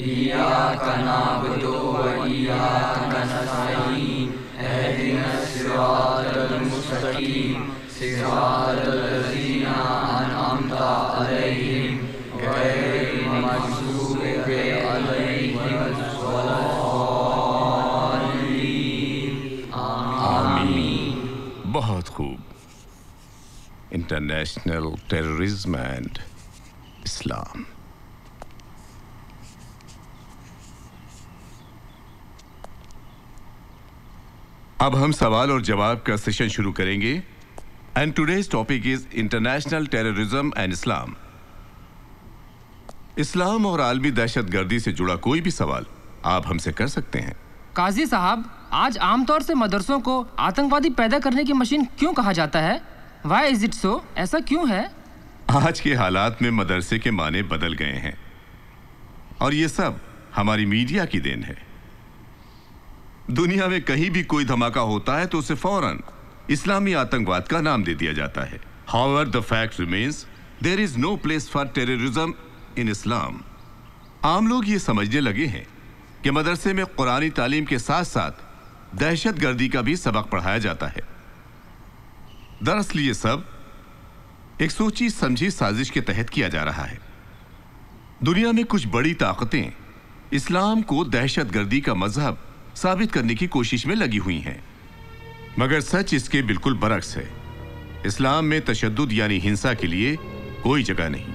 इय्याक नअबुदु व इय्याक नस्तईन इहदिनस सिरातल मुस्तकीम सिरातल लज़ीना अनअमता अलैहिम गैरिल मग़ज़ूबि अलैहिम वलद्दाल्लीन। आमीन। बहुत खूब। International terrorism and Islam. अब हम सवाल और जवाब का सेशन शुरू करेंगे and today's topic is international terrorism and Islam. इस्लाम और आलमी दहशतगर्दी से जुड़ा कोई भी सवाल आप हमसे कर सकते हैं। काजी साहब, आज आमतौर से मदरसों को आतंकवादी पैदा करने की मशीन क्यों कहा जाता है? Why is it so? ऐसा क्यों है? आज के हालात में मदरसे के माने बदल गए हैं और ये सब हमारी मीडिया की देन है। दुनिया में कहीं भी कोई धमाका होता है तो उसे फौरन इस्लामी आतंकवाद का नाम दे दिया जाता है। However, the fact remains there is no place for terrorism in Islam। आम लोग ये समझने लगे हैं कि मदरसे में कुरानी तालीम के साथ साथ दहशतगर्दी का भी सबक पढ़ाया जाता है। दरअसल ये सब एक सोची समझी साजिश के तहत किया जा रहा है। दुनिया में कुछ बड़ी ताकतें इस्लाम को दहशतगर्दी का मजहब साबित करने की कोशिश में लगी हुई हैं, मगर सच इसके बिल्कुल बरक्स है। इस्लाम में तशद्दुद यानी हिंसा के लिए कोई जगह नहीं।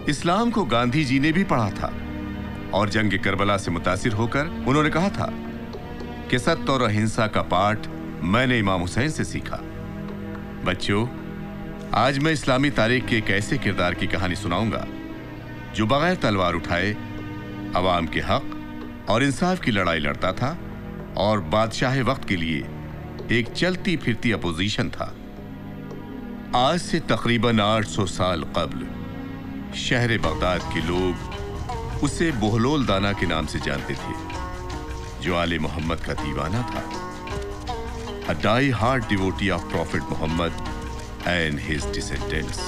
इस्लाम को गांधी जी ने भी पढ़ा था और जंग करबला से मुतासिर होकर उन्होंने कहा था कि सत्य और अहिंसा का पाठ मैंने इमाम हुसैन से सीखा। बच्चों, आज मैं इस्लामी तारीख के एक ऐसे किरदार की कहानी सुनाऊंगा जो बगैर तलवार उठाए अवाम के हक और इंसाफ की लड़ाई लड़ता था और बादशाह वक्त के लिए एक चलती फिरती अपोजिशन था। आज से तकरीबन 800 साल कब्ल शहर बगदाद के लोग उसे बोहलोल दाना के नाम से जानते थे, जो आले मोहम्मद का दीवाना था। A die-hard devotee of Prophet Muhammad and his descendants.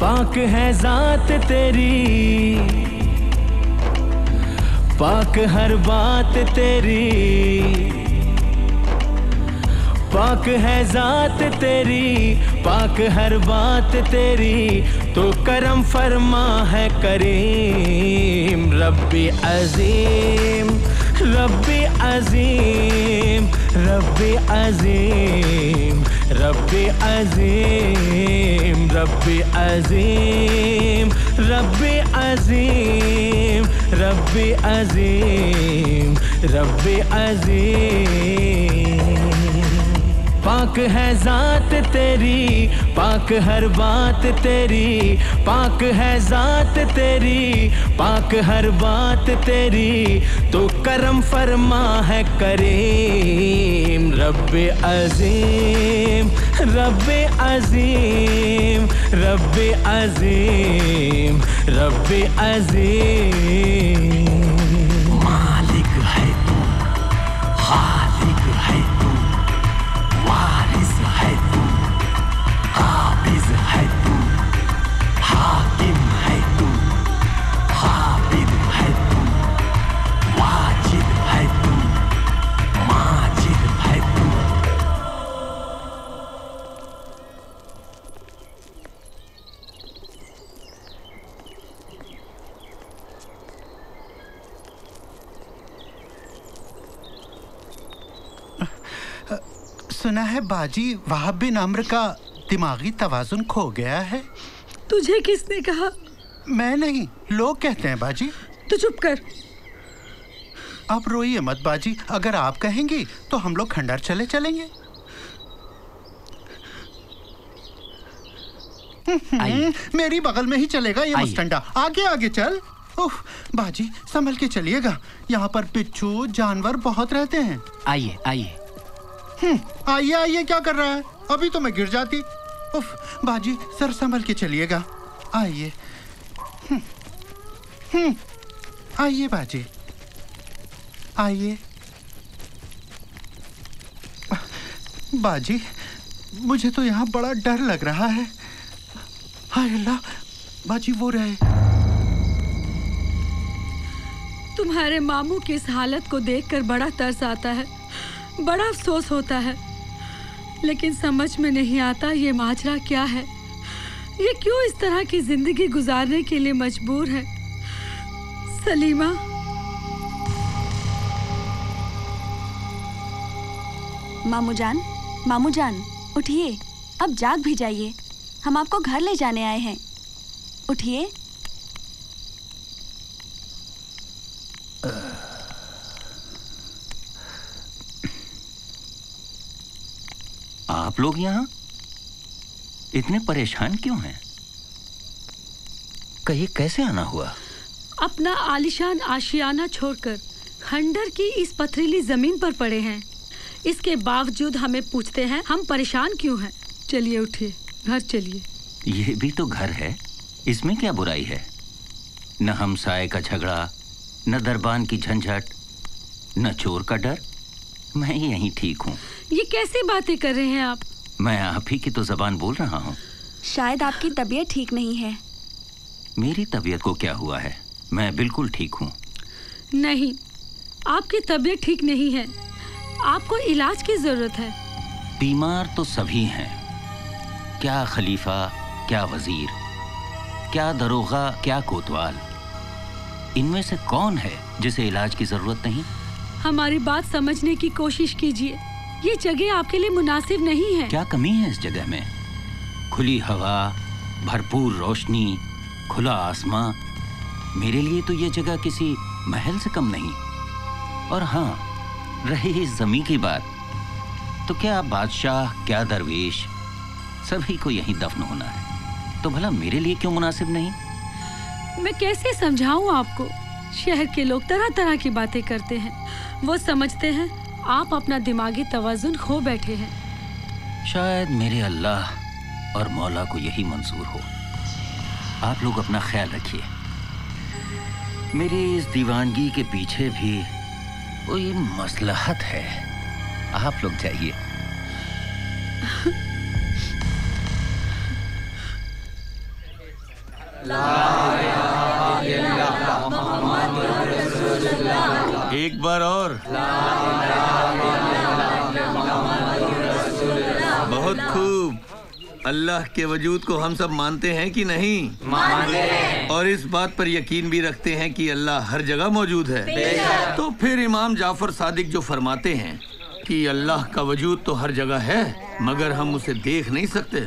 पाक है जात तेरी, पाक हर बात तेरी, पाक है जात तेरी, पाक हर बात तेरी, तो करम फरमा है करीम। रब्बी अजीम, रब्बी अजीम, रब्बी अजीम, रब्बी अजीम, रब्बी अजीम, रब्बी अजीम, रब्बी अजीम, रब्बी अजीम। पाक है जात तेरी, पाक हर बात तेरी, पाक है जात तेरी, पाक हर बात तेरी, तो करम फरमा है करीम। रब्बे अजीम, रब्बे अजीम, रब्बे अजीम, रब्बे अजीम। मालिक है तू, खालिक है तू, वारिस है तू, काबिज है तू, हाकिम है तू, हाफिज है तू, वाजिद है तू, माजिद है तू। सुना है बाजी वहाब बिन अम्र का दिमागी तवाजुन खो गया है। तुझे किसने कहा? मैं नहीं, लोग कहते हैं बाजी। तू चुप कर। आप रोइए मत बाजी, अगर आप कहेंगी तो हम लोग खंडर चलेंगे। मेरी बगल में ही चलेगा ये मुस्टंडा। आगे आगे चल। उफ, बाजी संभल के चलिएगा, यहाँ पर बिच्छू जानवर बहुत रहते हैं। आइए आइए। आइए आइए क्या कर रहा है? अभी तो मैं गिर जाती। उफ, बाजी सर संभल के चलिएगा। आइए। आइए बाजी, आइए। बाजी मुझे तो यहाँ बड़ा डर लग रहा है। हाय अल्लाह, बाजी वो रहे। तुम्हारे मामू की इस हालत को देखकर बड़ा तरस आता है, बड़ा अफसोस होता है, लेकिन समझ में नहीं आता ये माजरा क्या है। ये क्यों इस तरह की जिंदगी गुजारने के लिए मजबूर है। सलीमा, मामू जान उठिए, अब जाग भी जाइए। हम आपको घर ले जाने आए हैं, उठिए। आप लोग यहाँ इतने परेशान क्यों हैं? कहिए कैसे आना हुआ? अपना आलिशान आशियाना छोड़कर खंडर की इस पथरीली जमीन पर पड़े हैं। इसके बावजूद हमें पूछते हैं हम परेशान क्यों हैं। चलिए उठिए, घर चलिए। ये भी तो घर है, इसमें क्या बुराई है? न हमसाए का झगड़ा, न दरबान की झंझट, न चोर का डर। मैं यहीं ठीक हूँ। ये कैसी बातें कर रहे हैं आप? मैं आप ही की तो जबान बोल रहा हूँ। शायद आपकी तबीयत ठीक नहीं है। मेरी तबीयत को क्या हुआ है? मैं बिल्कुल ठीक हूँ। नहीं, आपकी तबीयत ठीक नहीं है, आपको इलाज की जरूरत है। बीमार तो सभी हैं, क्या खलीफा, क्या वजीर, क्या दरोगा, क्या कोतवाल। इनमें से कौन है जिसे इलाज की जरूरत नहीं? हमारी बात समझने की कोशिश कीजिए, ये जगह आपके लिए मुनासिब नहीं है। क्या कमी है इस जगह में? खुली हवा, भरपूर रोशनी, खुला आसमां। मेरे लिए तो ये जगह किसी महल से कम नहीं। और हाँ, रही इस जमीन की बात, तो क्या बादशाह, क्या दरवेश, सभी को यहीं दफन होना है, तो भला मेरे लिए क्यों मुनासिब नहीं? मैं कैसे समझाऊं आपको? शहर के लोग तरह तरह की बातें करते हैं। वो समझते हैं आप अपना दिमागी तवाजुन खो बैठे हैं। शायद मेरे अल्लाह और मौला को यही मंजूर हो। आप लोग अपना ख्याल रखिए। मेरी इस दीवानगी के पीछे भी कोई मसलहत है। आप लोग जाइए। एक बार और। बहुत खूब। अल्लाह के वजूद को हम सब मानते हैं कि नहीं? मानते हैं। और इस बात पर यकीन भी रखते हैं कि अल्लाह हर जगह मौजूद है। तो फिर इमाम जाफर सादिक जो फरमाते हैं कि अल्लाह का वजूद तो हर जगह है मगर हम उसे देख नहीं सकते।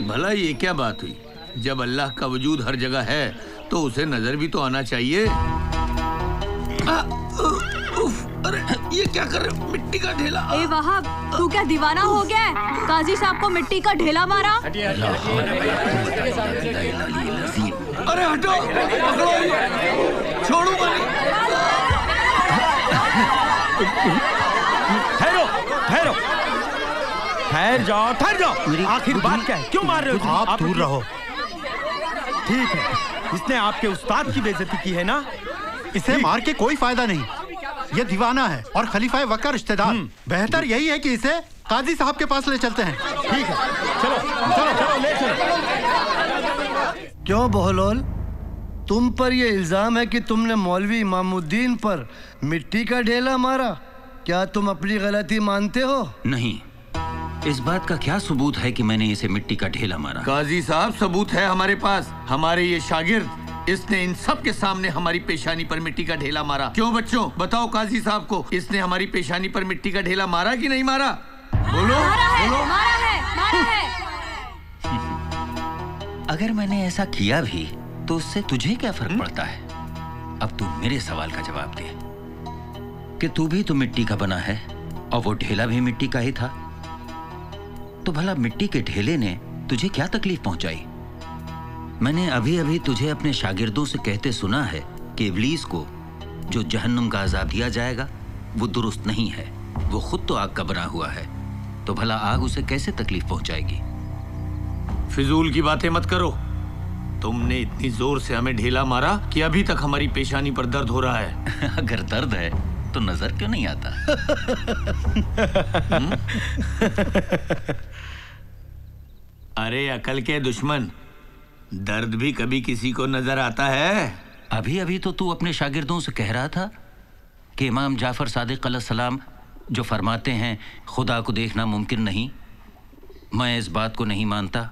भला ये क्या बात हुई? जब अल्लाह का वजूद हर जगह है तो उसे नजर भी तो आना चाहिए। अरे ये क्या कर रहे हो? मिट्टी का ढेला। ए वहाब, तू क्या दीवाना हो गया है? काजी साहब को मिट्टी का ढेला मारा। अरे हटो, पकड़ो, छोड़ूंगा नहीं। ठहरो, ठहरो, ठहर जाओ। आखिर बात क्या है? क्यों मार रहे हो? आप दूर रहो। ठीक है, इसने आपके उस्ताद की बेइज्जती की है ना? इसे मार के कोई फायदा नहीं। ये दीवाना है और खलीफा वक्त का रिश्तेदार। बेहतर यही है कि इसे काजी साहब के पास ले चलते हैं। ठीक है, चलो चलो चलो, ले चलो। क्यों बहलोल, तुम पर यह इल्जाम है कि तुमने मौलवी इमामुद्दीन पर मिट्टी का ढेला मारा। क्या तुम अपनी गलती मानते हो? नहीं, इस बात का क्या सबूत है कि मैंने इसे मिट्टी का ढेला मारा? काजी साहब, सबूत है हमारे पास। हमारे ये शागिर्द, इसने इन सब के सामने हमारी पेशानी पर मिट्टी का ढेला मारा। क्यों बच्चों, बताओ काजी साहब को, इसने हमारी पेशानी पर मिट्टी का ढेला मारा कि नहीं मारा? बोलो बोलो। मारा है। अगर मैंने ऐसा किया भी तो उससे तुझे क्या फर्क पड़ता है? अब तू मेरे सवाल का जवाब दे कि तू भी तो मिट्टी का बना है और वो ढेला भी मिट्टी का ही था। तो भला मिट्टी के ढेले ने तुझे क्या तकलीफ पहुंचाई? मैंने अभी अभी तुझे अपने शागिर्दों से कहते सुना है कि इब्लीस को जो जहन्नुम का अजाब दिया जाएगा वो दुरुस्त नहीं है, वो खुद तो आग का बना हुआ है, तो भला आग उसे कैसे तकलीफ पहुंचाएगी? फिजूल की बातें मत करो। तुमने इतनी जोर से हमें ढेला मारा कि अभी तक हमारी पेशानी पर दर्द हो रहा है। अगर दर्द है तो नजर क्यों नहीं आता? अरे अकल के दुश्मन, दर्द भी कभी किसी को नजर आता है? अभी अभी तो तू अपने शागिर्दों से कह रहा था कि इमाम जाफर सादिक अलैहिस्सलाम जो फरमाते हैं खुदा को देखना मुमकिन नहीं। मैं इस बात को नहीं मानता।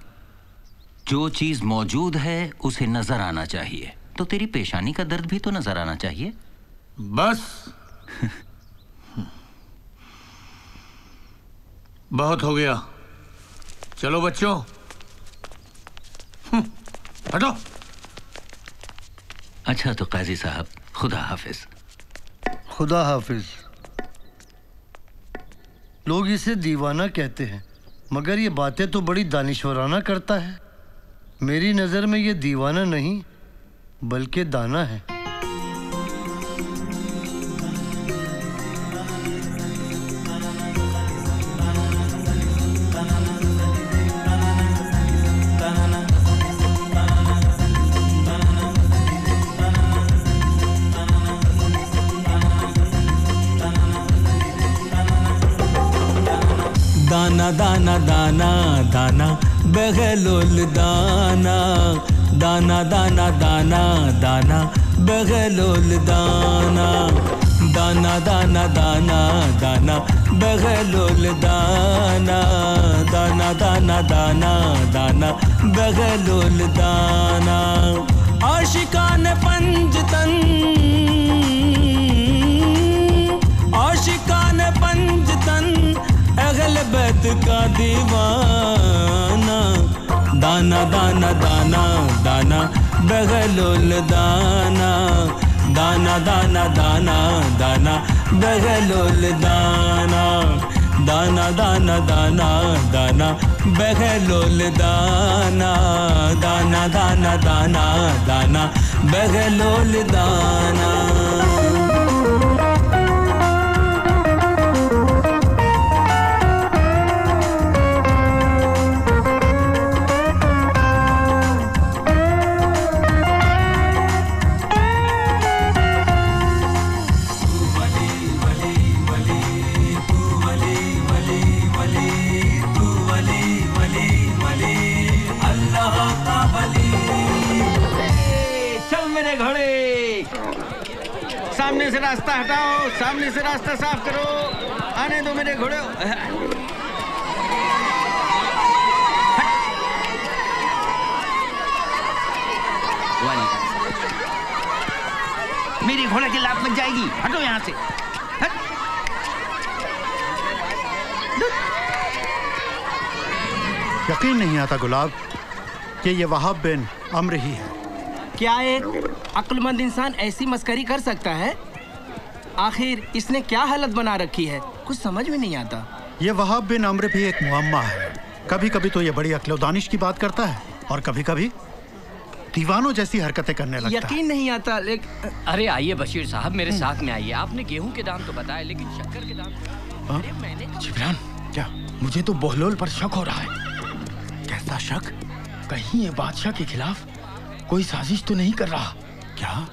जो चीज मौजूद है उसे नजर आना चाहिए, तो तेरी पेशानी का दर्द भी तो नजर आना चाहिए। बस बहुत हो गया। चलो बच्चों, हटो। अच्छा तो काजी साहब, खुदा हाफिज। खुदा हाफिज। लोग इसे दीवाना कहते हैं, मगर ये बातें तो बड़ी दानिशवराना करता है। मेरी नज़र में ये दीवाना नहीं बल्कि दाना है। दाना दाना दाना दाना बगलोल दाना, दाना दाना दाना दाना बगलोल दाना, दाना दाना दाना दाना बगलोल दाना, दाना दाना दाना दाना बगलोल दाना। आशिकान पंजतन, आशिकान पंजतन अगल बैत का दीवाना, दाना दाना दाना दाना बगलोल दाना, दाना दाना दाना दाना बगलोल दाना, दाना दाना दाना दाना बगलोल दाना, दाना दाना दाना दाना बगलोल दाना। सामने से रास्ता हटाओ, सामने से रास्ता साफ करो, आने दो मेरे घोड़े। मेरी घोड़े की लात लग जाएगी, हटो यहाँ से। यकीन नहीं आता गुलाब कि ये वहाब बिन अम्र ही है। क्या एक अक्लमंद इंसान ऐसी मस्करी कर सकता है? आखिर इसने क्या हालत बना रखी है, कुछ समझ में नहीं आता। ये वहाब बिन अम्र भी एक मुअम्मा है। कभी कभी तो ये बड़ी अक्ल और दानिश की बात करता है और कभी कभी दीवानों जैसी हरकतें करने लगता है। यकीन नहीं आता। लेकिन अरे आइए बशीर साहब, मेरे साथ में आइए। आपने गेहूं के दाम तो बताए, लेकिन शक्कर के दाम। अरे मैंने जिब्रान, क्या मुझे तो बहलोल पर शक हो रहा है। कैसा शक? कहीं ये बादशाह के खिलाफ कोई साजिश तो नहीं कर रहा? क्या?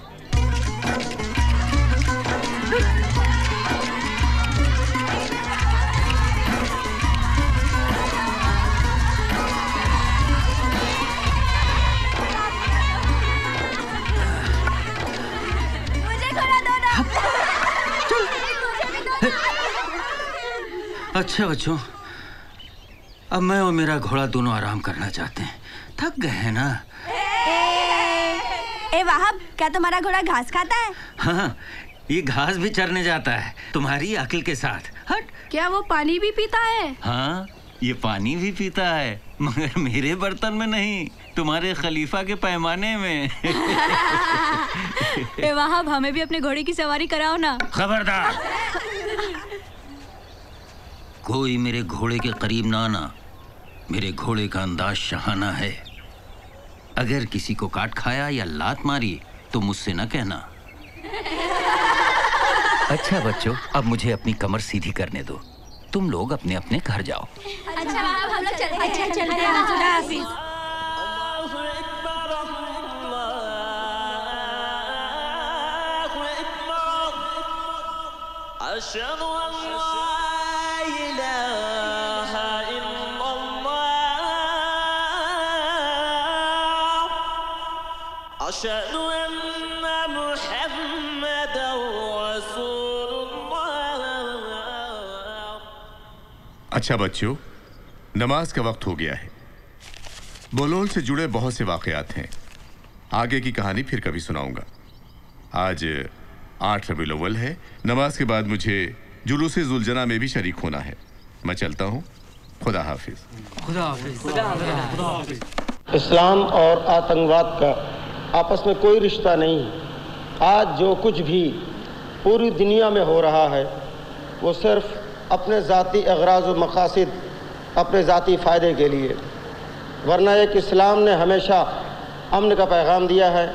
अच्छा बच्चों, अब मैं और मेरा घोड़ा दोनों आराम करना चाहते हैं, थक गए हैं ना। ए वहाब, क्या तुम्हारा घोड़ा घास खाता है? हाँ, ये घास भी चरने जाता है तुम्हारी अक्ल के साथ। हट। क्या वो पानी भी पीता है? हाँ, ये पानी भी पीता है, मगर मेरे बर्तन में नहीं, तुम्हारे खलीफा के पैमाने में। ए वहाब, हमें भी अपने घोड़े की सवारी कराओ ना। खबरदार, कोई मेरे घोड़े के करीब ना आना। मेरे घोड़े का अंदाज शहाना है। अगर किसी को काट खाया या लात मारी तो मुझसे न कहना। अच्छा बच्चों, अब मुझे अपनी कमर सीधी करने दो। तुम लोग अपने अपने घर जाओ। अच्छा हम लोग चलते हैं। अच्छा चलते हैं। खुदा हाफिज। अच्छा बच्चों, नमाज का वक्त हो गया है। बोलोल से जुड़े बहुत से वाकयात हैं। आगे की कहानी फिर कभी सुनाऊंगा। आज 8 रबीउल अव्वल है। नमाज के बाद मुझे जुलूस जुलजना में भी शरीक होना है। मैं चलता हूँ। खुदा हाफिज। खुदा हाफिज। इस्लाम और आतंकवाद का आपस में कोई रिश्ता नहीं है। आज जो कुछ भी पूरी दुनिया में हो रहा है वो सिर्फ अपने ज़ाती अगराज़ व मक़ासिद, अपने ज़ाती फ़ायदे के लिए, वरना एक इस्लाम ने हमेशा अमन का पैगाम दिया है।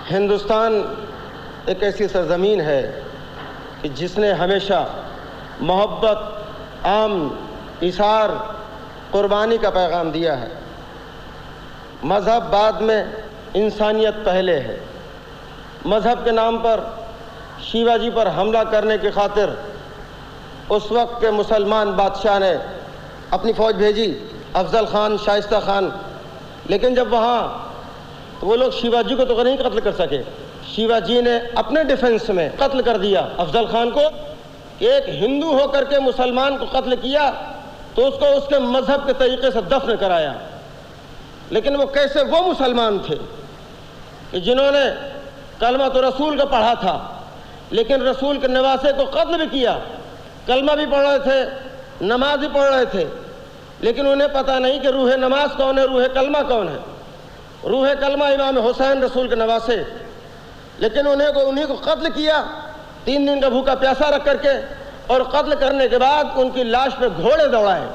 हिंदुस्तान एक ऐसी सरज़मीन है कि जिसने हमेशा मोहब्बत, अमन, इसार, क़ुरबानी का पैगाम दिया है। मज़हब बाद में, इंसानियत पहले है। मज़हब के नाम पर शिवाजी पर हमला करने की खातिर उस वक्त के मुसलमान बादशाह ने अपनी फ़ौज भेजी, अफजल ख़ान, शाइस्ता ख़ान। लेकिन जब वहाँ तो वो लोग शिवाजी को तो नहीं कत्ल कर सके। शिवाजी ने अपने डिफेंस में कत्ल कर दिया अफजल ख़ान को। एक हिंदू होकर के मुसलमान को कत्ल किया तो उसको उसके मज़हब के तरीक़े से दफन कराया। लेकिन वो कैसे वो मुसलमान थे कि जिन्होंने कलमा तो रसूल का पढ़ा था, लेकिन रसूल के नवासे को कत्ल भी किया। कलमा भी पढ़ रहे थे, नमाज भी पढ़ रहे थे, लेकिन उन्हें पता नहीं कि रूह नमाज कौन है, रूह कलमा कौन है। रूह कलमा इमाम हुसैन रसूल के नवासे, लेकिन उन्हीं को कत्ल किया 3 दिन का भूखा प्यासा रख करके, और कत्ल करने के बाद उनकी लाश पे घोड़े दौड़ाए।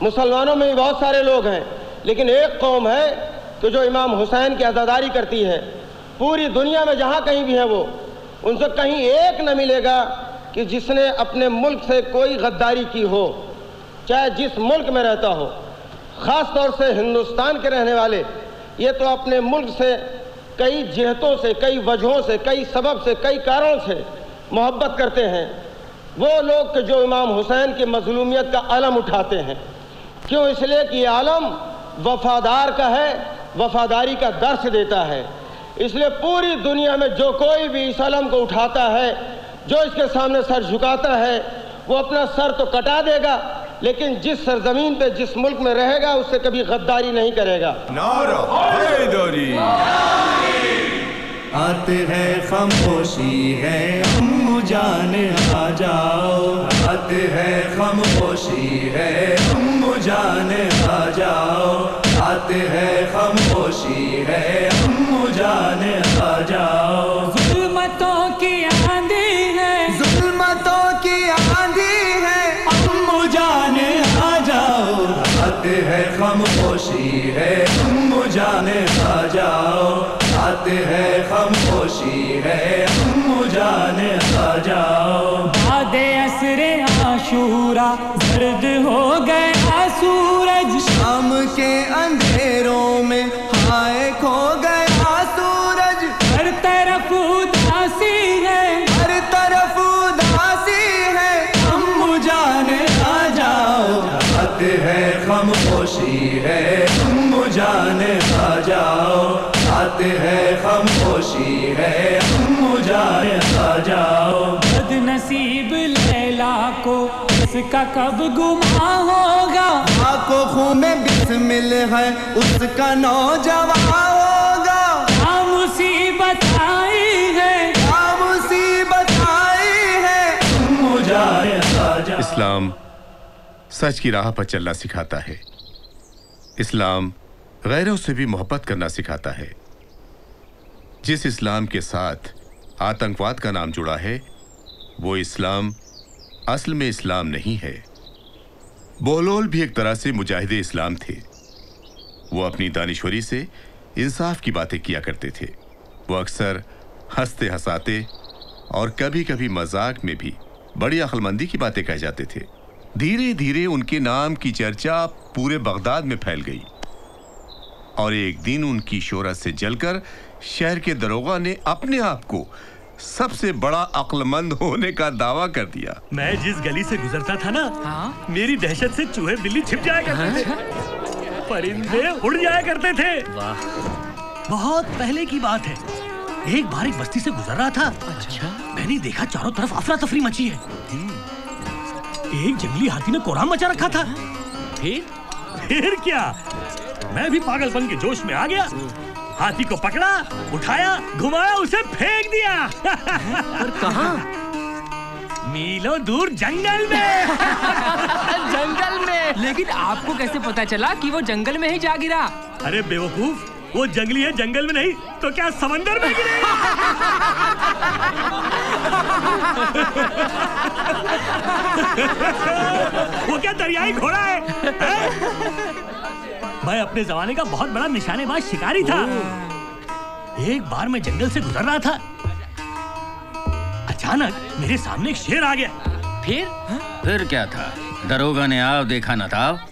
मुसलमानों में भी बहुत सारे लोग हैं, लेकिन एक कौम है कि जो इमाम हुसैन की अज़ादारी करती है। पूरी दुनिया में जहाँ कहीं भी है वो, उनसे कहीं एक न मिलेगा कि जिसने अपने मुल्क से कोई गद्दारी की हो, चाहे जिस मुल्क में रहता हो। ख़ास तौर से हिंदुस्तान के रहने वाले ये तो अपने मुल्क से कई जिहतों से, कई वजहों से, कई सबब से, कई कारणों से मोहब्बत करते हैं। वो लोग के जो इमाम हुसैन की मज़लूमियत का अलम उठाते हैं। क्यों? इसलिए कि ये आलम वफादार का है, वफादारी का दर्स देता है। इसलिए पूरी दुनिया में जो कोई भी इस आलम को उठाता है, जो इसके सामने सर झुकाता है, वो अपना सर तो कटा देगा, लेकिन जिस सरजमीन पे, जिस मुल्क में रहेगा, उससे कभी गद्दारी नहीं करेगा। नारा हैदरी। आते हैं खामोशी है अम्मू जान आ जाओ, आते हैं खामोशी है अम्मू जान आ जाओ, आते हैं खामोशी है अम्मू जान आ जाओ। जुल्मतों की आंधी है, जुल्मतों की आंधी है, अम्मू जान आ जाओ, आते हैं खामोशी है अम्मू जान आ जाओ, आते हैं खामोशी है अम्मू जान आ जाओ। बादे असरे आशूरा जर्द हो गया सूरज, शाम के अंधेरों में हाय खो गया सूरज। हर तरफ उदासी है, हर तरफ उदासी है, अम्मू जान आ जाओ, आते हैं खामोशी है अम्मू जान आ जाओ, आते हैं खामोशी है अम्मू जान आ जाओ। बदनसीब लैला को इसका कब गुमा होगा, आंखों खून में बिस्मिल है उसका नौजवान होगा। क्या मुसीबत आई है, क्या मुसीबत आई है, अम्मू सच की राह पर चलना सिखाता है। इस्लाम गैरों से भी मोहब्बत करना सिखाता है। जिस इस्लाम के साथ आतंकवाद का नाम जुड़ा है, वो इस्लाम असल में इस्लाम नहीं है। बोहलोल भी एक तरह से मुजाहिदे इस्लाम थे। वो अपनी दानिश्वरी से इंसाफ की बातें किया करते थे। वो अक्सर हंसते हंसाते और कभी कभी मजाक में भी बड़ी अक्लमंदी की बातें कह जाते थे। धीरे धीरे उनके नाम की चर्चा पूरे बगदाद में फैल गई और एक दिन उनकी शोहरत से जलकर शहर के दरोगा ने अपने आप को सबसे बड़ा अक्लमंद होने का दावा कर दिया। मैं जिस गली से गुजरता था ना, मेरी दहशत से चूहे बिल्ली छिप जाया करते थे, परिंदे उड़ जाया करते थे। वाह, बहुत पहले की बात है। एक बार एक बस्ती से गुजर रहा था। अच्छा। मैंने देखा चारों तरफ अफरा तफरी मची है। एक जंगली हाथी ने कोहराम मचा रखा था। फिर क्या, मैं भी पागलपन के जोश में आ गया। हाथी को पकड़ा, उठाया, घुमाया, उसे फेंक दिया। पर कहाँ? मीलों दूर जंगल में। जंगल में? लेकिन आपको कैसे पता चला कि वो जंगल में ही जा गिरा? अरे बेवकूफ, वो जंगली है, जंगल में नहीं तो क्या समंदर में गिरेगा? वो क्या दरियाई घोड़ा है? मैं अपने जमाने का बहुत बड़ा निशानेबाज शिकारी था। एक बार मैं जंगल से गुजर रहा था, अचानक मेरे सामने एक शेर आ गया। फिर क्या था? दरोगा ने आओ देखा न था,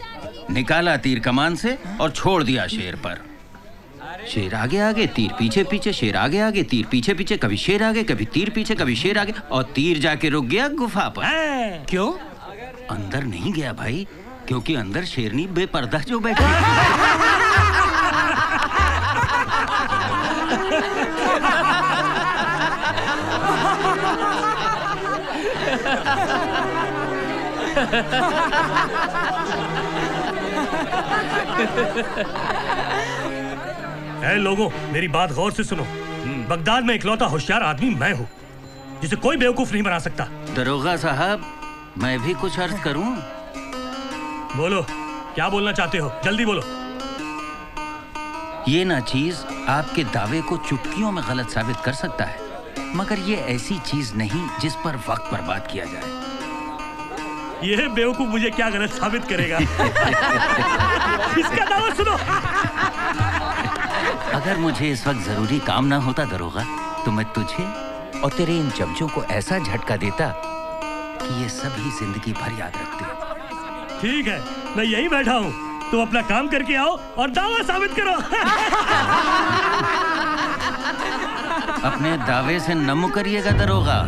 निकाला तीर कमान से और छोड़ दिया शेर पर। शेर आगे आगे, तीर पीछे पीछे, शेर आगे आगे, तीर पीछे पीछे, कभी शेर आगे, कभी तीर पीछे, कभी शेर आगे, और तीर जाके रुक गया गुफा पर। क्यों? अंदर नहीं गया भाई, क्योंकि अंदर शेरनी बेपर्दा जो बैठी। ऐ लोगों, मेरी बात गौर से सुनो। बगदाद में इकलौता होशियार आदमी मैं हूँ, जिसे कोई बेवकूफ नहीं बना सकता। दरोगा साहब, मैं भी कुछ अर्ज करूं? बोलो, क्या बोलना चाहते हो? जल्दी बोलो। ये ना चीज आपके दावे को चुटकियों में गलत साबित कर सकता है, मगर ये ऐसी चीज नहीं जिस पर वक्त बर्बाद किया जाए। ये बेवकूफ मुझे क्या गलत साबित करेगा? इसका दावा सुनो। अगर मुझे इस वक्त जरूरी काम ना होता दरोगा, तो मैं तुझे और तेरे इन चमचों को ऐसा झटका देता कि ये सभी जिंदगी भर याद रखते। ठीक है, मैं यही बैठा हूँ, तुम अपना काम करके आओ और दावा साबित करो। अपने दावे से न मुकरिएगा दरोगा।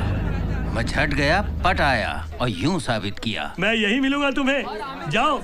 मैं झट गया, पट आया और यूं साबित किया। मैं यही मिलूंगा तुम्हें, जाओ।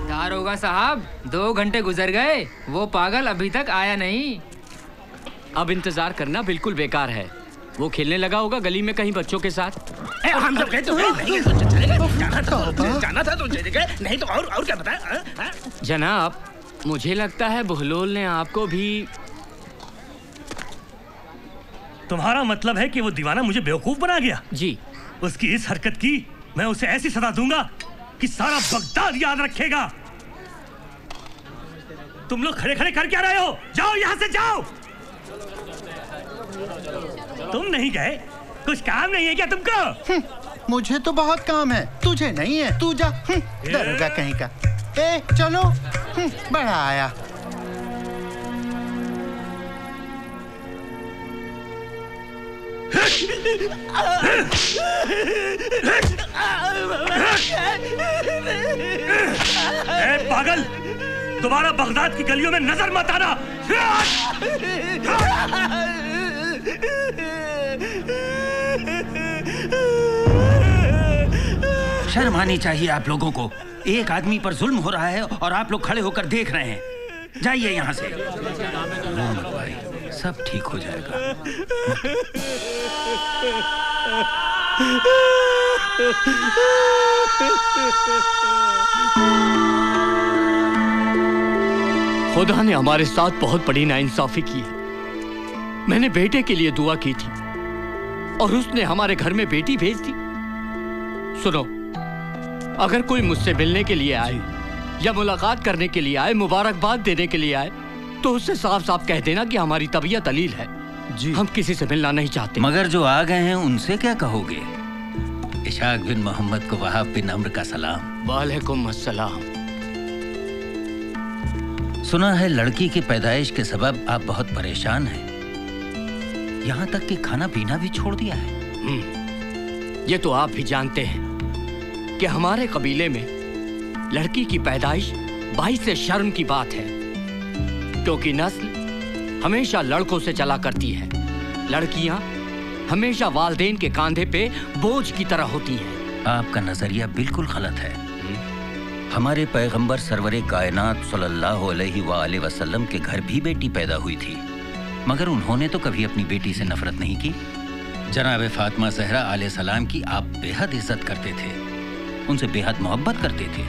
दारोगा साहब, 2 घंटे गुजर गए, वो पागल अभी तक आया नहीं। अब इंतजार करना बिल्कुल बेकार है। वो खेलने लगा होगा गली में कहीं बच्चों के साथ। हम सब गए तो नहीं, जाना था तो चले गए, नहीं तो और क्या बताया? जनाब, मुझे लगता है बहलोल ने आपको भी। तुम्हारा मतलब है कि वो दीवाना मुझे बेवकूफ बना गया? जी। उसकी इस हरकत की मैं उसे ऐसी सजा दूंगा कि सारा बगदाद याद रखेगा। तुम लोग खड़े खड़े कर क्या रहे हो? जाओ यहाँ से, जाओ। तुम नहीं गए? कुछ काम नहीं है क्या तुमको? मुझे तो बहुत काम है, तुझे नहीं है। तू जा, दरोगा कहीं का। ए चलो, बड़ा आया। ए पागल, दोबारा बगदाद की गलियों में नजर मत आना। शर्म आनी चाहिए आप लोगों को। एक आदमी पर जुल्म हो रहा है और आप लोग खड़े होकर देख रहे हैं। जाइए यहाँ से। भाई, सब ठीक हो जाएगा। खुदा ने हमारे साथ बहुत बड़ी नाइंसाफी की है। मैंने बेटे के लिए दुआ की थी और उसने हमारे घर में बेटी भेज दी। सुनो, अगर कोई मुझसे मिलने के लिए आए या मुलाकात करने के लिए आए, मुबारकबाद देने के लिए आए, तो उससे साफ साफ कह देना कि हमारी तबीयत अलील है जी, हम किसी से मिलना नहीं चाहते। मगर जो आ गए हैं उनसे क्या कहोगे? इशाक बिन मोहम्मद को वहाब बिन अम्र का सलाम। वालेकुम अस्सलाम। सुना है लड़की की पैदाइश के सबब आप बहुत परेशान हैं, यहाँ तक कि खाना पीना भी छोड़ दिया है। ये तो आप भी जानते हैं कि हमारे कबीले में लड़की की पैदाइश बाइस से शर्म की बात है, क्योंकि नस्ल हमेशा लड़कों से चला करती है। लड़कियां हमेशा वालदेन के कांधे पे बोझ की तरह होती हैं। आपका नजरिया बिल्कुल गलत है। हमारे पैगंबर सरवरे कायनात सल्लल्लाहु अलैहि वसल्लम के घर भी बेटी पैदा हुई थी, मगर उन्होंने तो कभी अपनी बेटी से नफरत नहीं की। जनाब फातिमा ज़हरा अलैहिस्सलाम की आप बेहद इज्जत करते थे, उनसे बेहद मोहब्बत करते थे।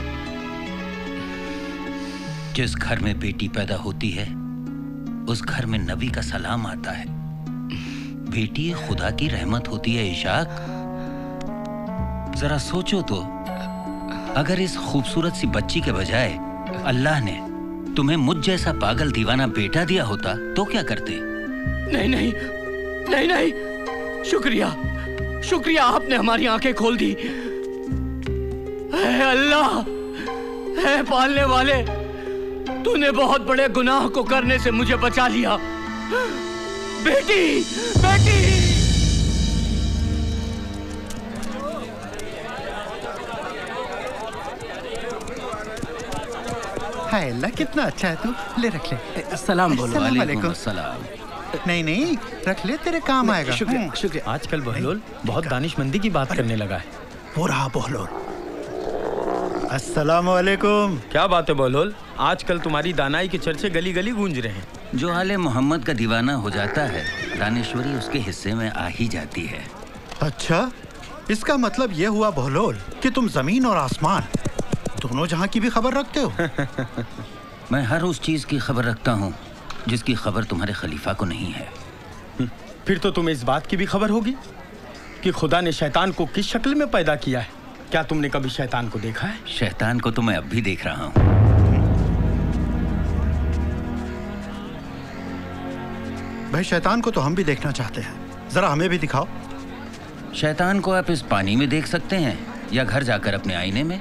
जिस घर में बेटी पैदा होती है उस घर में नबी का सलाम आता है। बेटी खुदा की रहमत होती है। इशाक, जरा सोचो तो, अगर इस खूबसूरत सी बच्ची के बजाय अल्लाह ने तुम्हें मुझ जैसा पागल दीवाना बेटा दिया होता तो क्या करते? नहीं नहीं नहीं नहीं, शुक्रिया शुक्रिया, आपने हमारी आंखें खोल दी। ऐ अल्लाह, ऐ पालने वाले, तूने बहुत बड़े गुनाह को करने से मुझे बचा लिया। बेटी बेटी। हाय अल्लाह, कितना अच्छा है तू। ले रख ले। सलाम बोलो। वालेकुम सलाम। नहीं नहीं, रख ले, तेरे काम आएगा। शुक्रिया शुक्रिया। आजकल बहलोल बहुत दानिशमंदी की बात करने लगा है। वो रहा बहलोल। अस्सलाम वालेकुम। क्या बात है बहलोल, आजकल तुम्हारी दानाई के चर्चे गली गली गूंज रहे हैं। जो आले मोहम्मद का दीवाना हो जाता है, दानिश्वरी उसके हिस्से में आ ही जाती है। अच्छा, इसका मतलब ये हुआ बहलोल कि तुम जमीन और आसमान दोनों जहां की भी खबर रखते हो। मैं हर उस चीज की खबर रखता हूँ जिसकी खबर तुम्हारे खलीफा को नहीं है। फिर तो तुम्हें इस बात की भी खबर होगी कि खुदा ने शैतान को किस शक्ल में पैदा किया है। क्या तुमने कभी शैतान को देखा है? शैतान को तो मैं अब भी देख रहा हूँ। भाई, शैतान को तो हम भी देखना चाहते हैं, जरा हमें भी दिखाओ। शैतान को आप इस पानी में देख सकते हैं या घर जाकर अपने आईने में।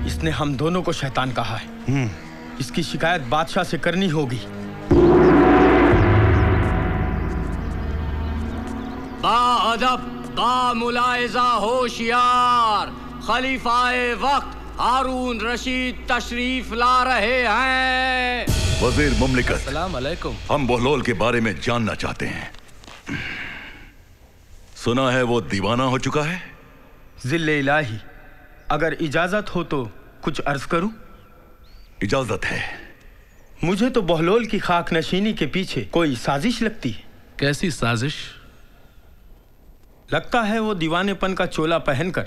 इसने हम दोनों को शैतान कहा है। इसकी शिकायत बादशाह से करनी होगी। बाअदब, बामुलाइजा, होशियार, खलीफाए वक्त हारून रशीद तशरीफ ला रहे हैं। वजीर मुमलिकत, अस्सलाम वालेकुम। हम बहलोल के बारे में जानना चाहते हैं। सुना है वो दीवाना हो चुका है। जिल्ले इलाही, अगर इजाजत हो तो कुछ अर्ज करूं? इजाजत है। मुझे तो बहलोल की खाक नशीनी के पीछे कोई साजिश लगती है। कैसी साजिश? लगता है वो दीवानेपन का चोला पहनकर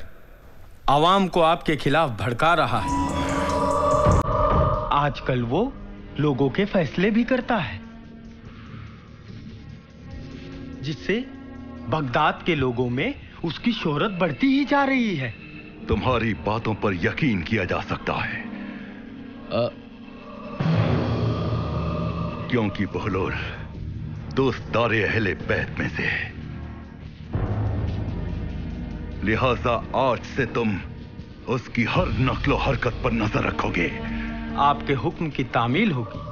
आवाम को आपके खिलाफ भड़का रहा है। आजकल वो लोगों के फैसले भी करता है, जिससे बगदाद के लोगों में उसकी शोहरत बढ़ती ही जा रही है। तुम्हारी बातों पर यकीन किया जा सकता है क्योंकि बहलोल दोस्तदार अहले बैत में से है। लिहाजा आज से तुम उसकी हर नक्लो हरकत पर नजर रखोगे। आपके हुक्म की तामील होगी।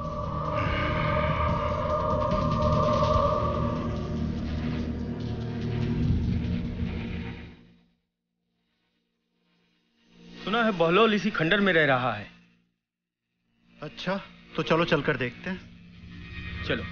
है बहलोल इसी खंडर में रह रहा है। अच्छा, तो चलो चलकर देखते हैं। चलो।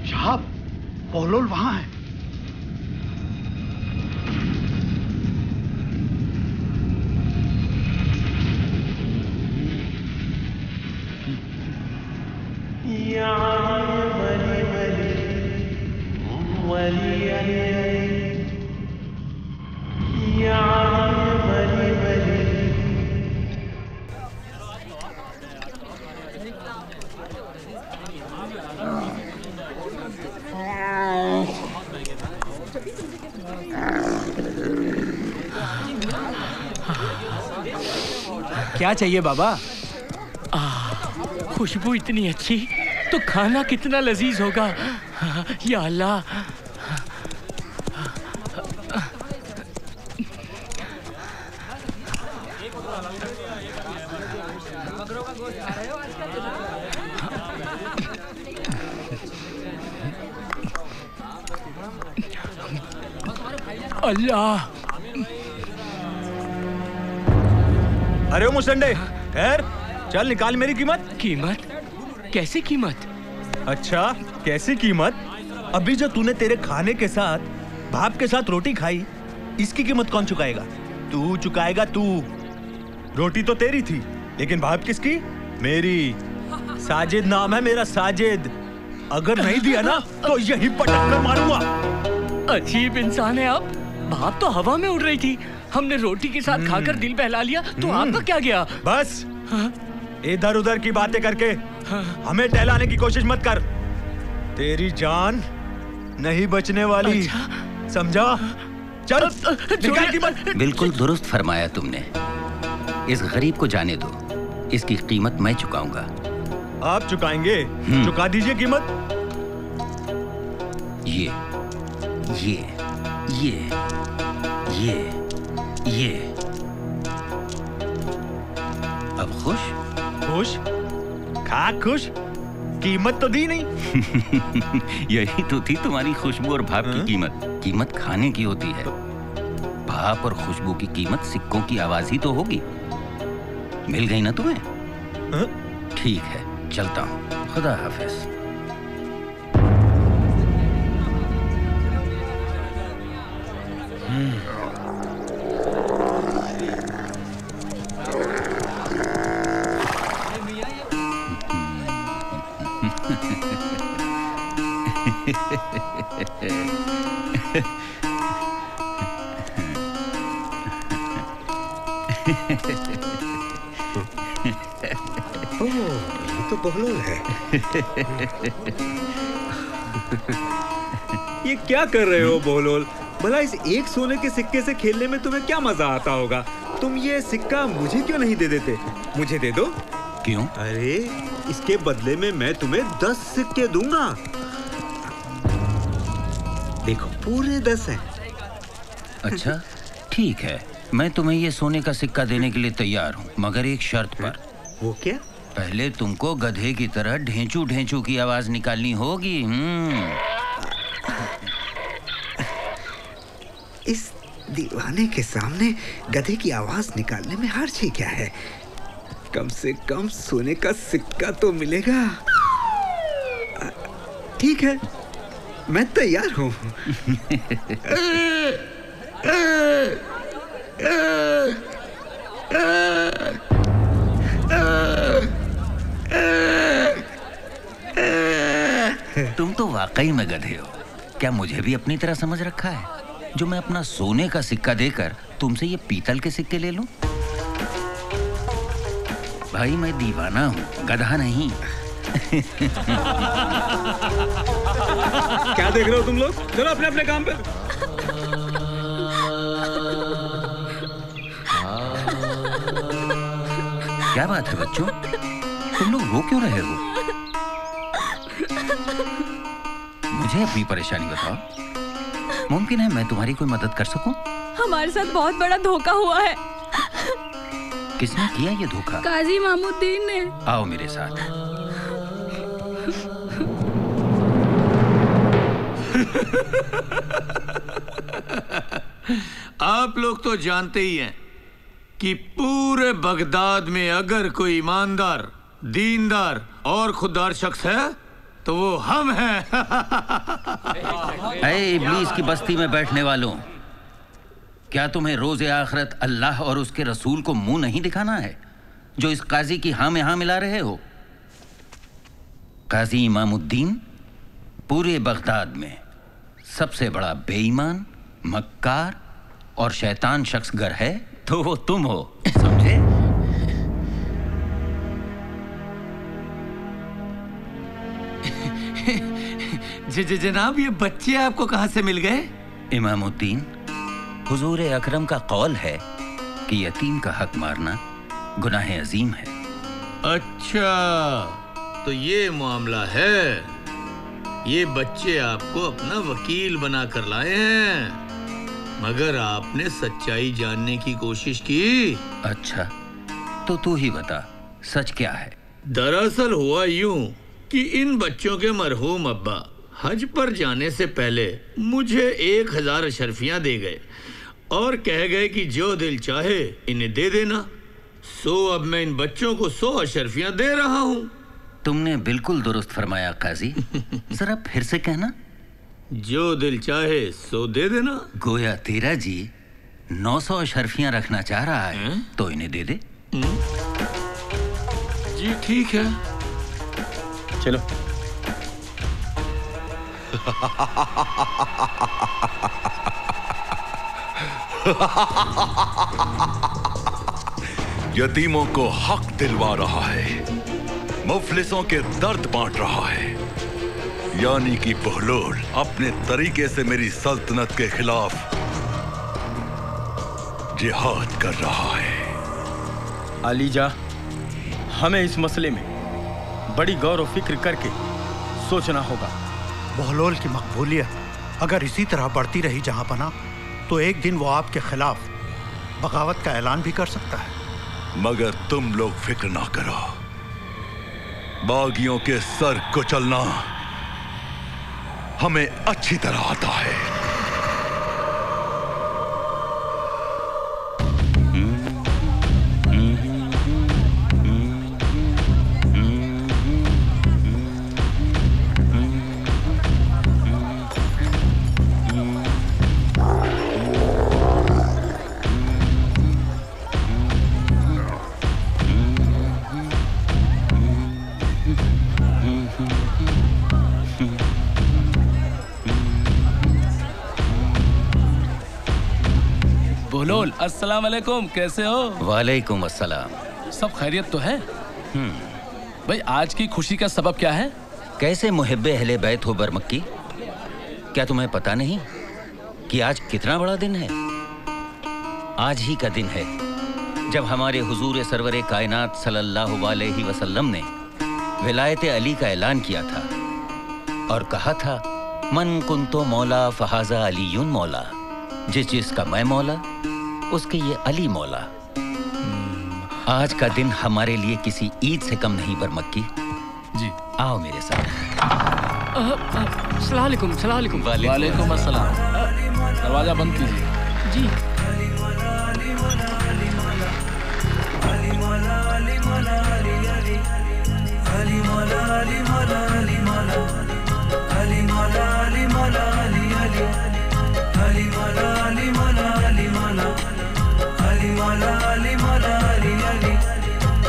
साहब, बहलोल वहां है। क्या चाहिए बाबा? खुशबू इतनी अच्छी तो खाना कितना लजीज होगा। या अल्लाह। अल्लाह। अरे ओ मुसंडे, खैर चल निकाल मेरी कीमत। कीमत? कैसी कीमत? अच्छा, कैसी कीमत? अभी जो तूने तेरे खाने के साथ भाप के साथ रोटी खाई, इसकी कीमत कौन चुकाएगा? तू चुकाएगा तू। रोटी तो तेरी थी, लेकिन भाप किसकी? मेरी। साजिद नाम है मेरा, साजिद। अगर नहीं दिया ना तो यही पटक कर मारूंगा। अजीब इंसान है आप। भाप तो हवा में उड़ रही थी, हमने रोटी के साथ खाकर दिल बहला लिया, तो आपका क्या गया? बस इधर उधर की बातें करके हमें टहलाने की कोशिश मत कर। तेरी जान नहीं बचने वाली। अच्छा? समझा? चल निकाल कीमत। बिल्कुल दुरुस्त फरमाया तुमने। इस गरीब को जाने दो, इसकी कीमत मैं चुकाऊंगा। आप चुकाएंगे? चुका दीजिए कीमत। ये अब खुश? खुश? खा खुश? कीमत तो दी नहीं। यही तो थी तुम्हारी खुशबू और भाप की कीमत। कीमत खाने की होती है, भाप और खुशबू की कीमत सिक्कों की आवाज ही तो होगी। मिल गई ना तुम्हें? ठीक है, चलता हूँ। खुदा हाफिज। ये तो बहलोल है। ये क्या कर रहे हो बहलोल? भला इस एक सोने के सिक्के से खेलने में तुम्हें क्या मजा आता होगा? तुम ये सिक्का मुझे क्यों नहीं दे देते? मुझे दे दो। क्यों? अरे इसके बदले में मैं तुम्हें 10 सिक्के दूंगा। देखो पूरे 10 हैं। अच्छा ठीक है, मैं तुम्हें ये सोने का सिक्का देने के लिए तैयार हूँ, मगर एक शर्त पर। वो क्या? पहले तुमको गधे की तरह ढेंचू ढेंचू की आवाज निकालनी होगी। इस दीवाने के सामने गधे की आवाज निकालने में हर्ज ही क्या है? कम से कम सोने का सिक्का तो मिलेगा। ठीक है, मैं तैयार हूँ। तुम तो वाकई में गधे हो। क्या मुझे भी अपनी तरह समझ रखा है, जो मैं अपना सोने का सिक्का देकर तुमसे ये पीतल के सिक्के ले लूं? भाई मैं दीवाना हूँ, गधा नहीं। क्या देख रहे हो तुम लोग? चलो अपने अपने काम पे। क्या बात है बच्चों, तुम लोग रो क्यों रहे हो? मुझे अपनी परेशानी बताओ। मुमकिन है मैं तुम्हारी कोई मदद कर सकूं? हमारे साथ बहुत बड़ा धोखा हुआ है। किसने किया ये धोखा? काजी मामुद्दीन ने। आओ मेरे साथ। आप लोग तो जानते ही हैं कि पूरे बगदाद में अगर कोई ईमानदार, दीनदार और खुददार शख्स है तो वो हम हैं। ऐ इब्लीस की बस्ती में बैठने वालों, क्या तुम्हें रोज़े आखिरत अल्लाह और उसके रसूल को मुंह नहीं दिखाना है जो इस काजी की हाँ में हाँ मिला रहे हो? काजी इमामुद्दीन पूरे बगदाद में सबसे बड़ा बेईमान, मक्कार और शैतान शख्स गर है तो वो तुम हो, समझे? जनाब, ये बच्चे आपको कहां से मिल गए? इमामुद्दीन, हुजूर अकरम का कौल है कि यतीम का हक मारना गुनाह अजीम है। अच्छा, तो ये मामला है। ये बच्चे आपको अपना वकील बनाकर लाए हैं, मगर आपने सच्चाई जानने की कोशिश की। अच्छा, तो तू ही बता, सच क्या है? दरअसल हुआ यूं कि इन बच्चों के मरहूम अब्बा हज पर जाने से पहले मुझे 1000 अशरफियां दे गए और कह गए कि जो दिल चाहे इन्हें दे देना। सो अब मैं इन बच्चों को 100 अशरफियां दे रहा हूं। तुमने बिल्कुल दुरुस्त फरमाया काजी। जरा फिर से कहना। जो दिल चाहे सो दे देना। गोया तेरा जी 900 अशरफियां रखना चाह रहा है तो इन्हें दे दे। जी ठीक है, चलो। यतीमों को हक दिलवा रहा है, मुफलिसों के दर्द बांट रहा है, यानी कि बहलोल अपने तरीके से मेरी सल्तनत के खिलाफ जिहाद कर रहा है। अलीजा, हमें इस मसले में बड़ी गौर और फिक्र करके सोचना होगा। बहलोल की मकबूलियत अगर इसी तरह बढ़ती रही जहां पना, तो एक दिन वो आपके खिलाफ बगावत का ऐलान भी कर सकता है। मगर तुम लोग फिक्र ना करो, बागियों के सर कुचलना हमें अच्छी तरह आता है। बहलोल, अस्सलाम वालेकुम, कैसे हो? वालेकुम अस्सलाम। सब खैरियत तो है? भाई, आज की खुशी का सबब क्या है? कैसे मुहिब्बे अहले बैत हो बरमक्की, क्या तुम्हें पता नहीं कि आज कितना बड़ा दिन है? आज ही का दिन है जब हमारे हुजूर सरवरे कायनात सल्लल्लाहु अलैहि वसल्लम ने विलायत अली का ऐलान किया था और कहा था, मन कुंतो मौला फहाजा अलीयुन मौला, जिस जिसका मैं मौला उसके ये अली मौला। आज का दिन हमारे लिए किसी ईद से कम नहीं बरमक्की। जी, आओ मेरे साथ। अस्सलाम वालेकुम। वालेकुम अस्सलाम। दरवाजा बंद कीजिए। जी।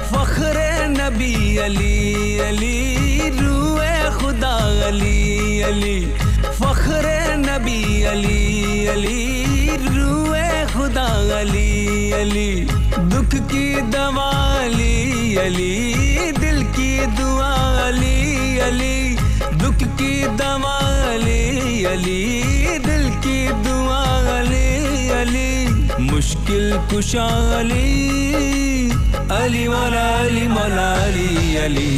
फख्रे नबी अली अली, रूए खुदा अली अली। फख्रे नबी अली अली, रूए खुदा अली अली। दुख की दवा अली अली, दिल की दुआ अली अली। दुख की दवा अली अली, दिल की दुआ अली अली। मुश्किल कुशा अली, अली मौला अली मौला अली अली।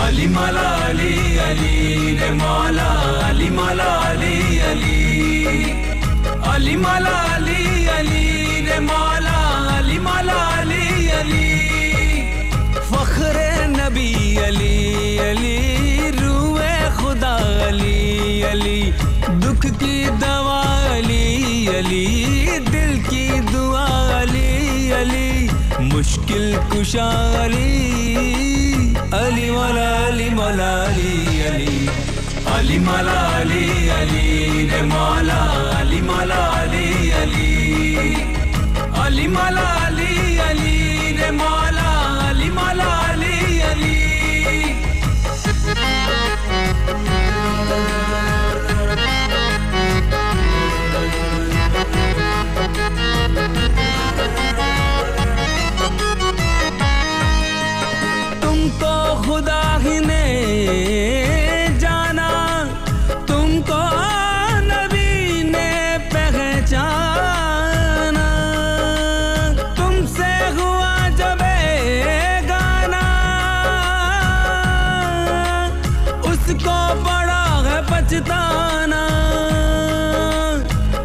अली मौला अली अली रे मौला अली मौला अली अली अली मौला अली अली रे मौला अली मौला अली अली फख्रे नबी अली अली रूए खुदा अली अली दुख की दवा अली अली दिल की दुआ अली अली मुश्किल कुशा अली अली मौला अली मौला अली अली अली मौला अली अली रे मौला अली मौला अली अली अली मौला अली अली रे मौला अली मौला अली अली तुमको खुदा ही ने जाना तुमको नबी ने पहचाना तुमसे हुआ जब गाना उसको बड़ा है पछताना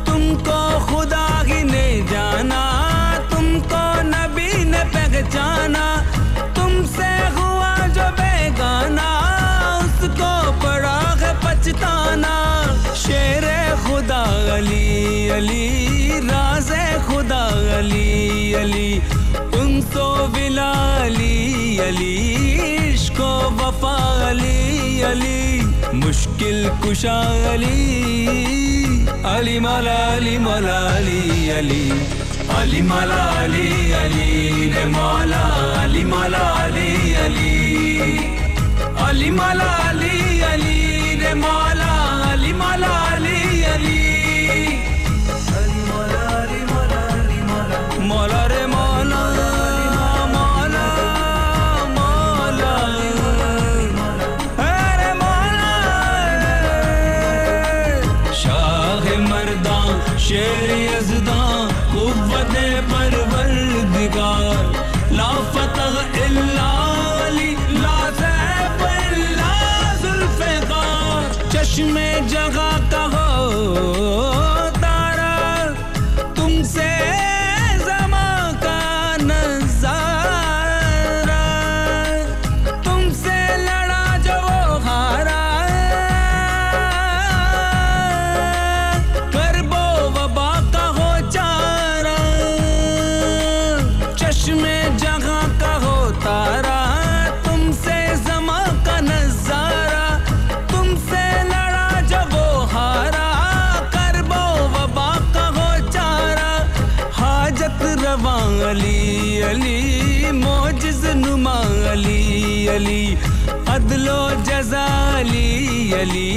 तुमको खुदा ही ने जाना तुमको नबी ने पहचाना तुमसे हुआ जो बेगाना उसको बड़ा है पछताना शेरे खुदा अली अली राज़े खुदा अली अली उनसो विला अली अली इश्क़ो वफ़ा अली अली मुश्किल कुशा अली अली मौला अली मौला अली अली अली मौला अली अली रे मौला अली मौला अली अली अली मौला अली अली रे मौला अली मौला अली अली मौला रे मौला मौला मौला अरे मौला शाह मर्दां शेर यज़दां कुव्वत परवरदिगार ला फतह इल्ला अली ला ज़ैब इल्ला ज़ुल्फ़िकार चश्मे जगह का हो तारा तुमसे ज़मा का नज़ारा तुमसे लड़ा जो वो हारा करबो वबा का हो चारा चश्मे जगह का हो तारा तुमसे ज़मा का नज़ारा तुमसे लड़ा जब वो हारा करबो वबा का हो चारा हाजत रवा अली अली मोजिज़ नुमा अली अली अदलो जज़ा अली अली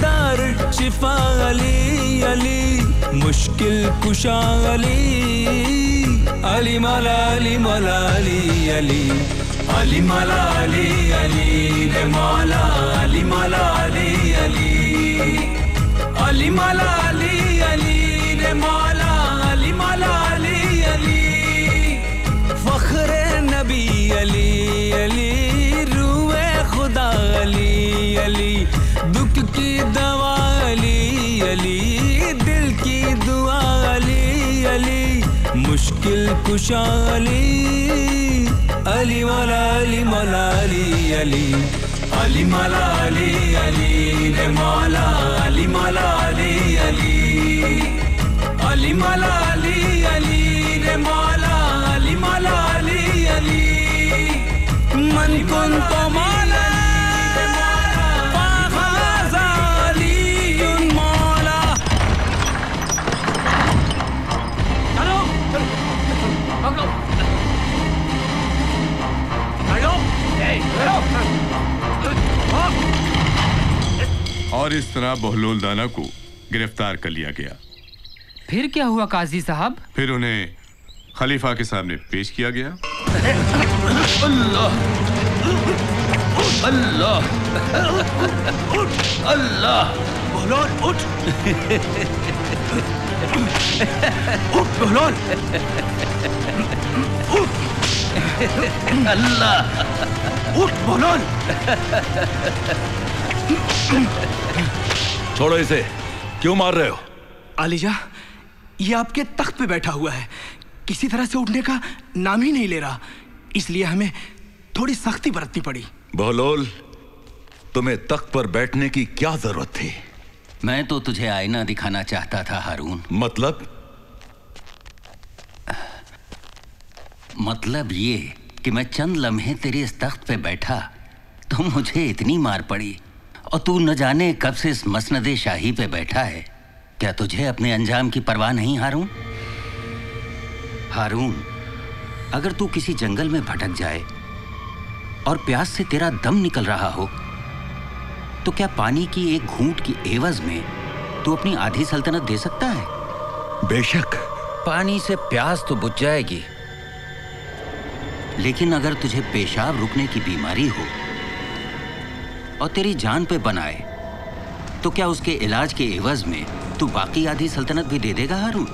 दार शिफा अली अली मुश्किल कुशा अली अली मौला अली मौला अली अली अली मौला अली अली रे मौला अली मौला अली अली अली मौला अली अली रे मौला अली मौला अली अली फख्रे नबी अली अली रूए खुदा अली अली दुख की दवा अली अली दिल की दुआ अली अली मुश्किल कुशा अली अली मौला अली मौला अली अली अली मौला अली अली रे मौला अली मौला अली अली अली मौला अली अली रे मौला अली मौला अली अली मन कुंतो मौला फ़हाज़ा अलीयुन मौला चलो पकड़ो और इस तरह बहलोल दाना को गिरफ्तार कर लिया गया। फिर क्या हुआ काजी साहब? फिर उन्हें खलीफा के सामने पेश किया गया। अल्लाह अल्लाह अल्लाह बहलोल उठ उठ बहलोल अल्लाह। उठ बोलोल। छोड़ो इसे, क्यों मार रहे हो? आलिजा, ये आपके तख्त पे बैठा हुआ है, किसी तरह से उठने का नाम ही नहीं ले रहा, इसलिए हमें थोड़ी सख्ती बरतनी पड़ी। बहलोल, तुम्हें तख्त पर बैठने की क्या जरूरत थी? मैं तो तुझे आईना दिखाना चाहता था हारून। मतलब ये कि मैं चंद लम्हे तेरे इस तख्त पे बैठा तो मुझे इतनी मार पड़ी, और तू न जाने कब से इस मसनदे शाही पे बैठा है। क्या तुझे अपने अंजाम की परवाह नहीं हारून? हारून, अगर तू किसी जंगल में भटक जाए और प्यास से तेरा दम निकल रहा हो, तो क्या पानी की एक घूंट की एवज में तू अपनी आधी सल्तनत दे सकता है? बेशक। पानी से प्यास तो बुझ जाएगी, लेकिन अगर तुझे पेशाब रुकने की बीमारी हो और तेरी जान पे बनाए, तो क्या उसके इलाज के एवज में तू बाकी आधी सल्तनत भी दे देगा हारून?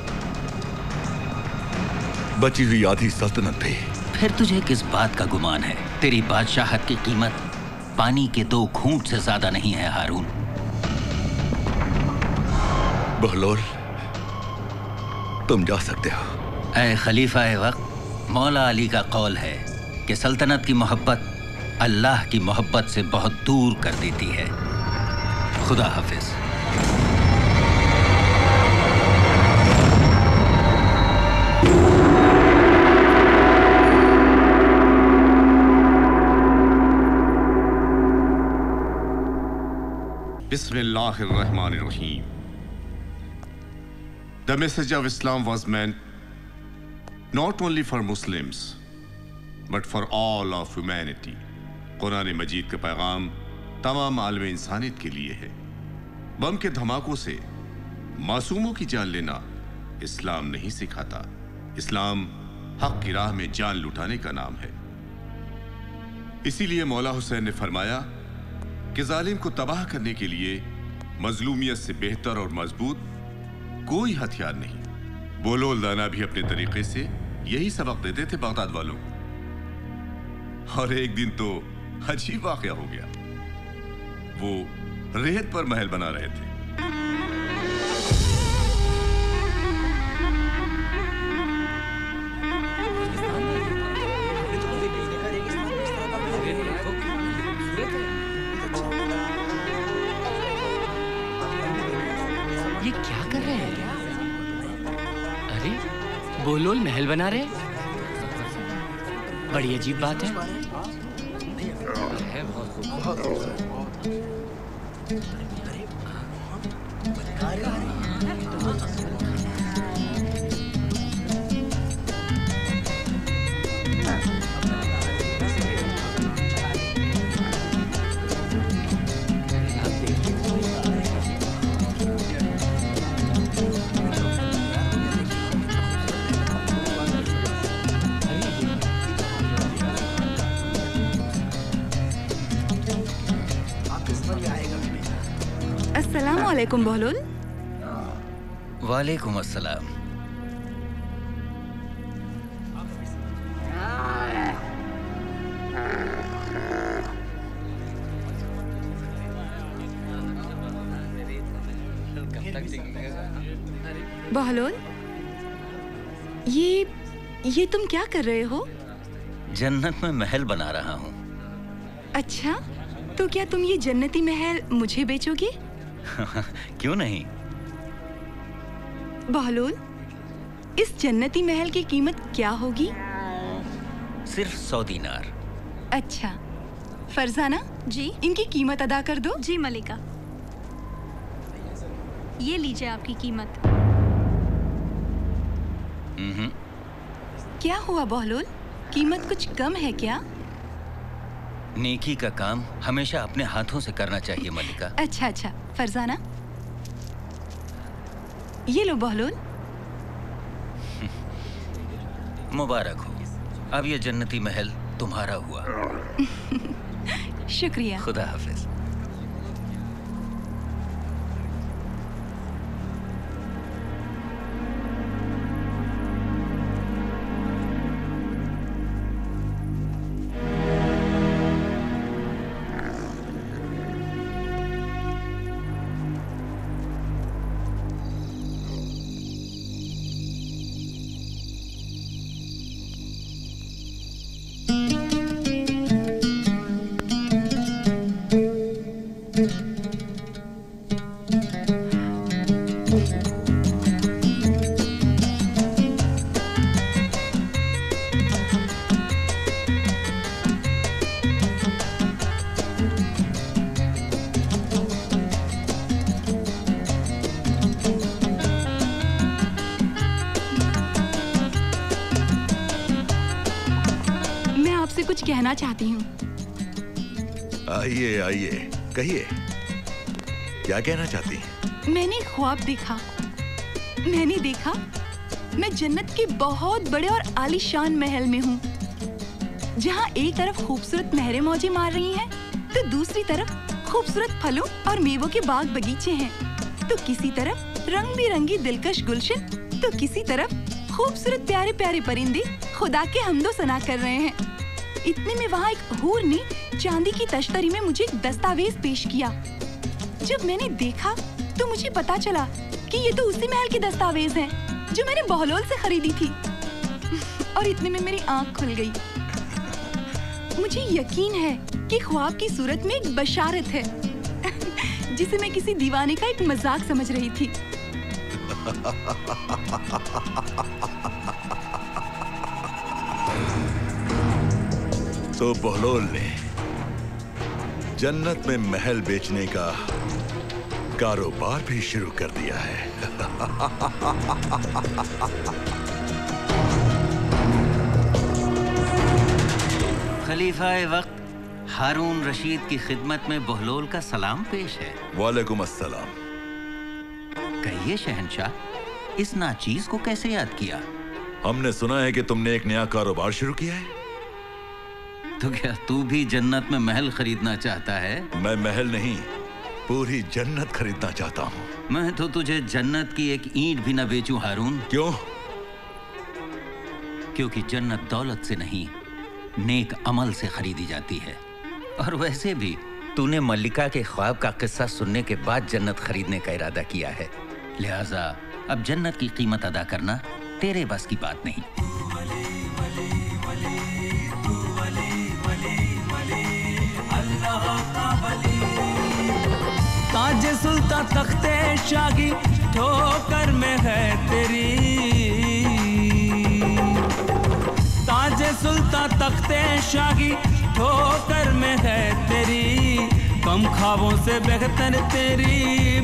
बची हुई आधी सल्तनत भी। फिर तुझे किस बात का गुमान है? तेरी बादशाहत की कीमत पानी के 2 घूंट से ज्यादा नहीं है हारून। बहलोल, तुम जा सकते हो। ऐ खलीफा ए वक्त, मौला अली का कौल है कि सल्तनत की मोहब्बत अल्लाह की मोहब्बत से बहुत दूर कर देती है। खुदा हाफिज। Bismillahirrahmanirrahim. The message of Islam was meant not only for Muslims but for all of humanity. Quran मजीद का पैगाम तमाम आलम इंसानियत के लिए है। बम के धमाकों से मासूमों की जान लेना इस्लाम नहीं सिखाता। इस्लाम हक की राह में जान लुटाने का नाम है। इसीलिए मौला हुसैन ने फरमाया कि जालिम को तबाह करने के लिए मजलूमियत से बेहतर और मजबूत कोई हथियार नहीं। बोलोल दाना भी अपने तरीके से यही सबक देते थे बगदाद वालों को। और एक दिन तो अजीब वाकया हो गया। वो रेत पर महल बना रहे थे। ये क्या कर रहे हैं? अरे, बोलोल महल बना रहे? बड़ी अजीब बात है। अस्सलामुअलैकुम बहलोल। वालेकुम अस्सलाम। बहलोल, ये तुम क्या कर रहे हो? जन्नत में महल बना रहा हूँ। अच्छा, तो क्या तुम ये जन्नती महल मुझे बेचोगे? क्यों नहीं? बहलोल, इस जन्नती महल की कीमत क्या होगी? सिर्फ 100 दीनार। अच्छा, फरजाना जी, इनकी कीमत अदा कर दो। जी मलिका, ये लीजिए आपकी कीमत। क्या हुआ बहलोल, कीमत कुछ कम है क्या? नेकी का काम हमेशा अपने हाथों से करना चाहिए मलिका। अच्छा अच्छा, फरजाना ये लो बहलोल। मुबारक हो, अब ये जन्नती महल तुम्हारा हुआ। शुक्रिया। खुदा हाफिज। आपसे कुछ कहना चाहती हूँ। आइए आइए, कहिए, क्या कहना चाहती हैं? मैंने ख्वाब देखा। मैंने देखा मैं जन्नत के बहुत बड़े और आलीशान महल में हूँ, जहाँ एक तरफ खूबसूरत नहरें मौजें मार रही हैं, तो दूसरी तरफ खूबसूरत फलों और मेवों के बाग बगीचे हैं। तो किसी तरफ रंग बिरंगी दिलकश गुलशन, तो किसी तरफ खूबसूरत प्यारे प्यारे परिंदे खुदा के हम्दो सना कर रहे हैं। इतने में वहाँ एक हूर ने चांदी की तश्तरी में मुझे एक दस्तावेज पेश किया। जब मैंने देखा तो मुझे पता चला कि ये तो उसी महल के दस्तावेज हैं जो मैंने बहलोल से खरीदी थी। और इतने में मेरी आंख खुल गई। मुझे यकीन है कि ख्वाब की सूरत में एक बशारत है जिसे मैं किसी दीवाने का एक मजाक समझ रही थी। तो बहलोल ने जन्नत में महल बेचने का कारोबार भी शुरू कर दिया है। खलीफाए वक्त हारून रशीद की खिदमत में बहलोल का सलाम पेश है। वालेकुम अस्सलाम। कहिए शहंशाह, इस नाचीज को कैसे याद किया? हमने सुना है कि तुमने एक नया कारोबार शुरू किया है। तो क्या तू भी जन्नत में महल खरीदना चाहता है? मैं महल नहीं, पूरी जन्नत खरीदना चाहता हूँ। मैं तो तुझे जन्नत की एक ईंट भी न बेचूं हारून। क्यों? क्योंकि जन्नत दौलत से नहीं, नेक अमल से खरीदी जाती है। और वैसे भी तूने मल्लिका के ख्वाब का किस्सा सुनने के बाद जन्नत खरीदने का इरादा किया है, लिहाजा अब जन्नत की कीमत अदा करना तेरे बस की बात नहीं। ताज सुल्तान तख्ते शाही ठोकर में है तेरी, ताज सुल्तान तख्ते शाही ठोकर में है तेरी। कम ख्वाबों से बेहतर तेरी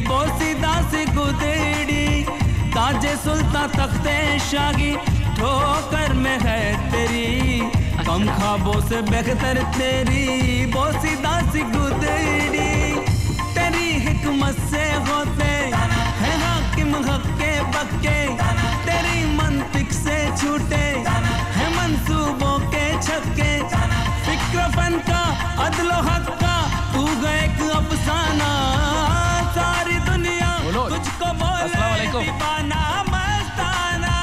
बोसीदा सी गुदेड़ी। ताज सुल्तान तख्ते शाही ठोकर में है तेरी, कम ख्वाबों से बेहतर तेरी बोसीदा सी गुदेड़ी। तेरी हिकमत से होते है हाकिम हक के बक्के, तेरी मंतिक से छूटे है मंसूबों के छक्के। फिक्र फन का अदलो हक का तू गए एक अफसाना, सारी दुनिया तुझको बोले दीवाना मस्ताना,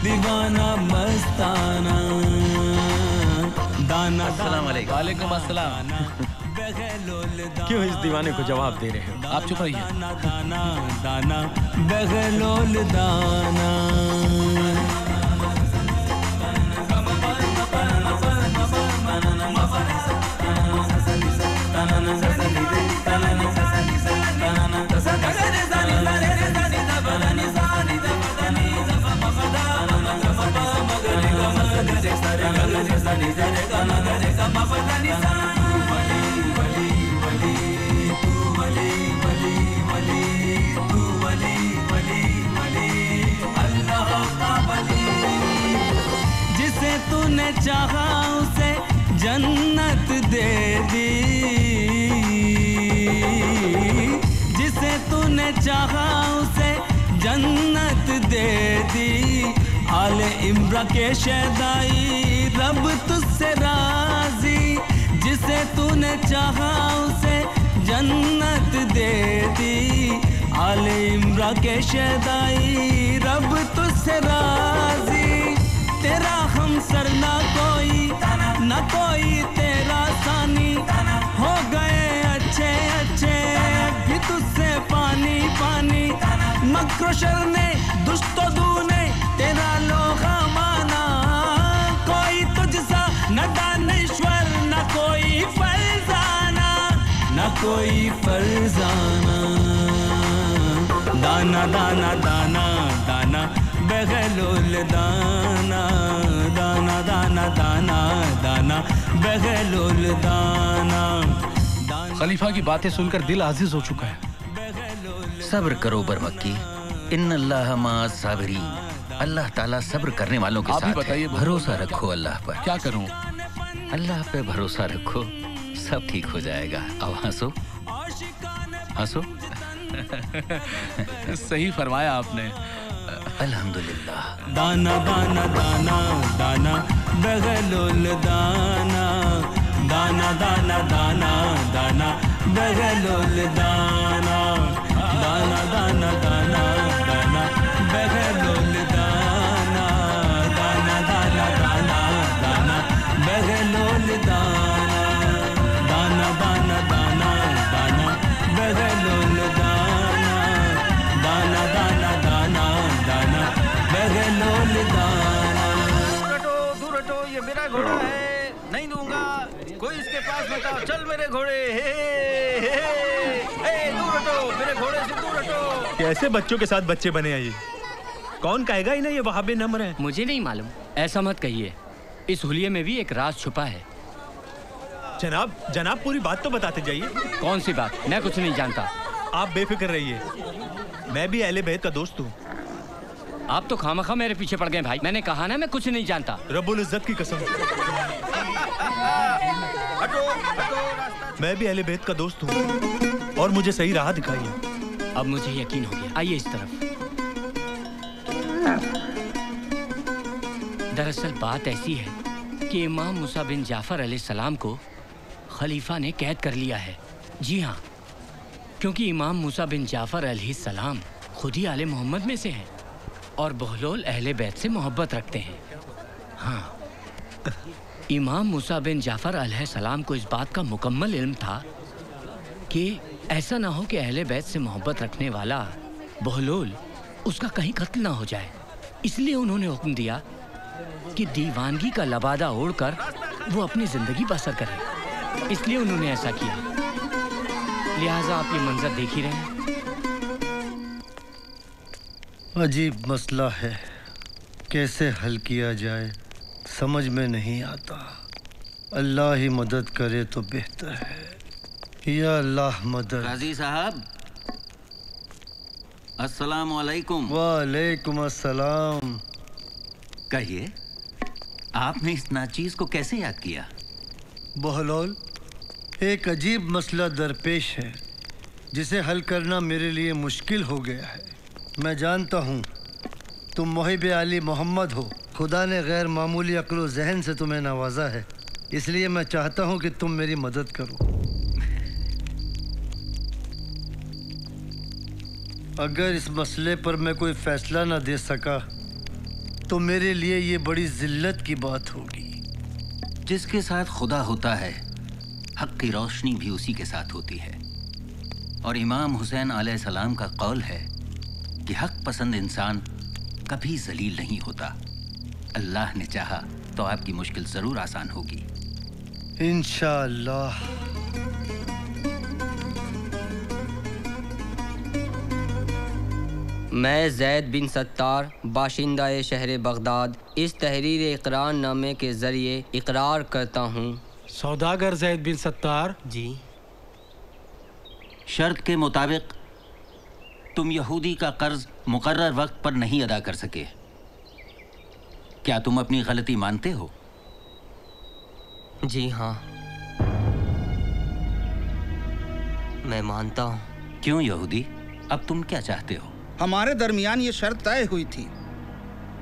दीवाना मस्ताना। दाना वालेकुम अस्सलाम। क्यों इस दीवाने को जवाब दे रहे हो? आप चुप रहिए। दाना दाना बगलोल दाना। जिसे तूने चाहा उसे जन्नत दे दी, जिसे तूने चाहा उसे जन्नत दे दी। आले इम्रा के शहदाई रब तुझसे राजी, जिसे तूने चाहा उसे जन्नत दे दी। आले इम्रा के शहदाई रब तुझसे राजी। तेरा हमसर ना कोई तेरा सानी, हो गए अच्छे अच्छे भी तुझसे पानी पानी। मक्रोशर ने दुष्टोदू ने तेरा लोहा माना, कोई तुझसा न दानिश्वर न कोई फरजाना, न कोई फरजाना। दाना दाना दाना दाना बगलोल दाना, दाना दाना दाना दाना बगलोल दाना। खलीफा की बातें सुनकर दिल आजिज हो चुका है। सब्र करो बरमक्की, इन्नल्लाह मअस साबिरीन। अल्लाह ताला सब्र करने वालों के आप भी साथ बताइए, है। भरोसा रखो अल्लाह पर। क्या करूं? अल्लाह पे भरोसा रखो, सब ठीक हो जाएगा। अब हंसो हंसो। सही फरमाया आपने। अल्हम्दुलिल्लाह। दाना दाना दाना दाना बगलोल दाना, दाना दाना दाना दाना बगलोल दाना, दाना दाना दाना दाना बगलोल दाना, दाना दाना दाना दाना बगलोल दाना, दाना दाना दाना दाना बगलोल दाना, दाना दाना दाना दाना बगलोल दाना। दूर हटो, ये मेरा घोड़ा है, नहीं दूंगा, कोई इसके पास मत आओ, चल मेरे घोड़े, दूर हटो, मेरे घोड़े से दूर हटो। कैसे बच्चों के साथ बच्चे बने हैं ये? कौन कहेगा इन्हें ये वहाबी नम्र है? मुझे नहीं मालूम, ऐसा मत कहिए। इस हुलिये में भी एक राज छुपा है। जनाब, जनाब पूरी बात तो बताते जाइए। कौन सी बात? मैं कुछ नहीं जानता। आप बेफिक्र रहिए, मैं भी अहले बैत का दोस्त हूँ। आप तो खामखा मेरे पीछे पड़ गए भाई। मैंने कहा ना मैं कुछ नहीं जानता। रब्बुल इज्जत की कसम, मैं भी अहले बैत का दोस्त हूँ और मुझे सही राह दिखाइए। अब मुझे यकीन हो गया। आइए इस तरफ। दरअसल बात ऐसी है कि इमाम मूसा बिन जाफर अलैहिस्सलाम को खलीफा ने कैद कर लिया है। जी हाँ, क्योंकि इमाम मूसा बिन जाफर अलैहिस्सलाम खुद ही आले मोहम्मद में से हैं और बहलोल अहले बैत से मोहब्बत रखते हैं। हाँ, इमाम मूसा बिन जाफर अलैहिस्सलाम को इस बात का मुकम्मल इल्म था कि ऐसा ना हो कि अहले बैत से मोहब्बत रखने वाला बहलोल उसका कहीं कत्ल ना हो जाए। इसलिए उन्होंने हुक्म दिया कि दीवानगी का लबादा ओढ़कर वो अपनी जिंदगी बसर करे। इसलिए उन्होंने ऐसा किया। लिहाजा आप ये मंजर देख ही रहे हैं। अजीब मसला है, कैसे हल किया जाए समझ में नहीं आता। अल्लाह ही मदद करे तो बेहतर है। या अल्लाह मदद। काजी साहब, अस्सलाम वालेकुम। वालेकुम अस्सलाम। कहिए, आपने इस नाचीज को कैसे याद किया? बहलोल, एक अजीब मसला दरपेश है जिसे हल करना मेरे लिए मुश्किल हो गया है। मैं जानता हूँ तुम मोहिब आली मोहम्मद हो। खुदा ने गैर मामूली अक्ल जहन से तुम्हें नवाजा है, इसलिए मैं चाहता हूँ कि तुम मेरी मदद करो। अगर इस मसले पर मैं कोई फैसला ना दे सका तो मेरे लिए ये बड़ी जिल्लत की बात होगी। जिसके साथ खुदा होता है, हक की रोशनी भी उसी के साथ होती है। और इमाम हुसैन अलैहिस्सलाम का कौल है कि हक पसंद इंसान कभी जलील नहीं होता। अल्लाह ने चाहा तो आपकी मुश्किल जरूर आसान होगी। इंशाअल्लाह। मैं ज़ैद बिन सत्तार बाशिंदा शहर बगदाद इस तहरीर इकरार नामे के ज़रिए इकरार करता हूँ। सौदागर ज़ैद बिन सत्तार। जी। शर्त के मुताबिक तुम यहूदी का कर्ज मुकर्रर वक्त पर नहीं अदा कर सके। क्या तुम अपनी गलती मानते हो? जी हाँ, मैं मानता हूँ। क्यों यहूदी, अब तुम क्या चाहते हो? हमारे दरमियान ये शर्त तय हुई थी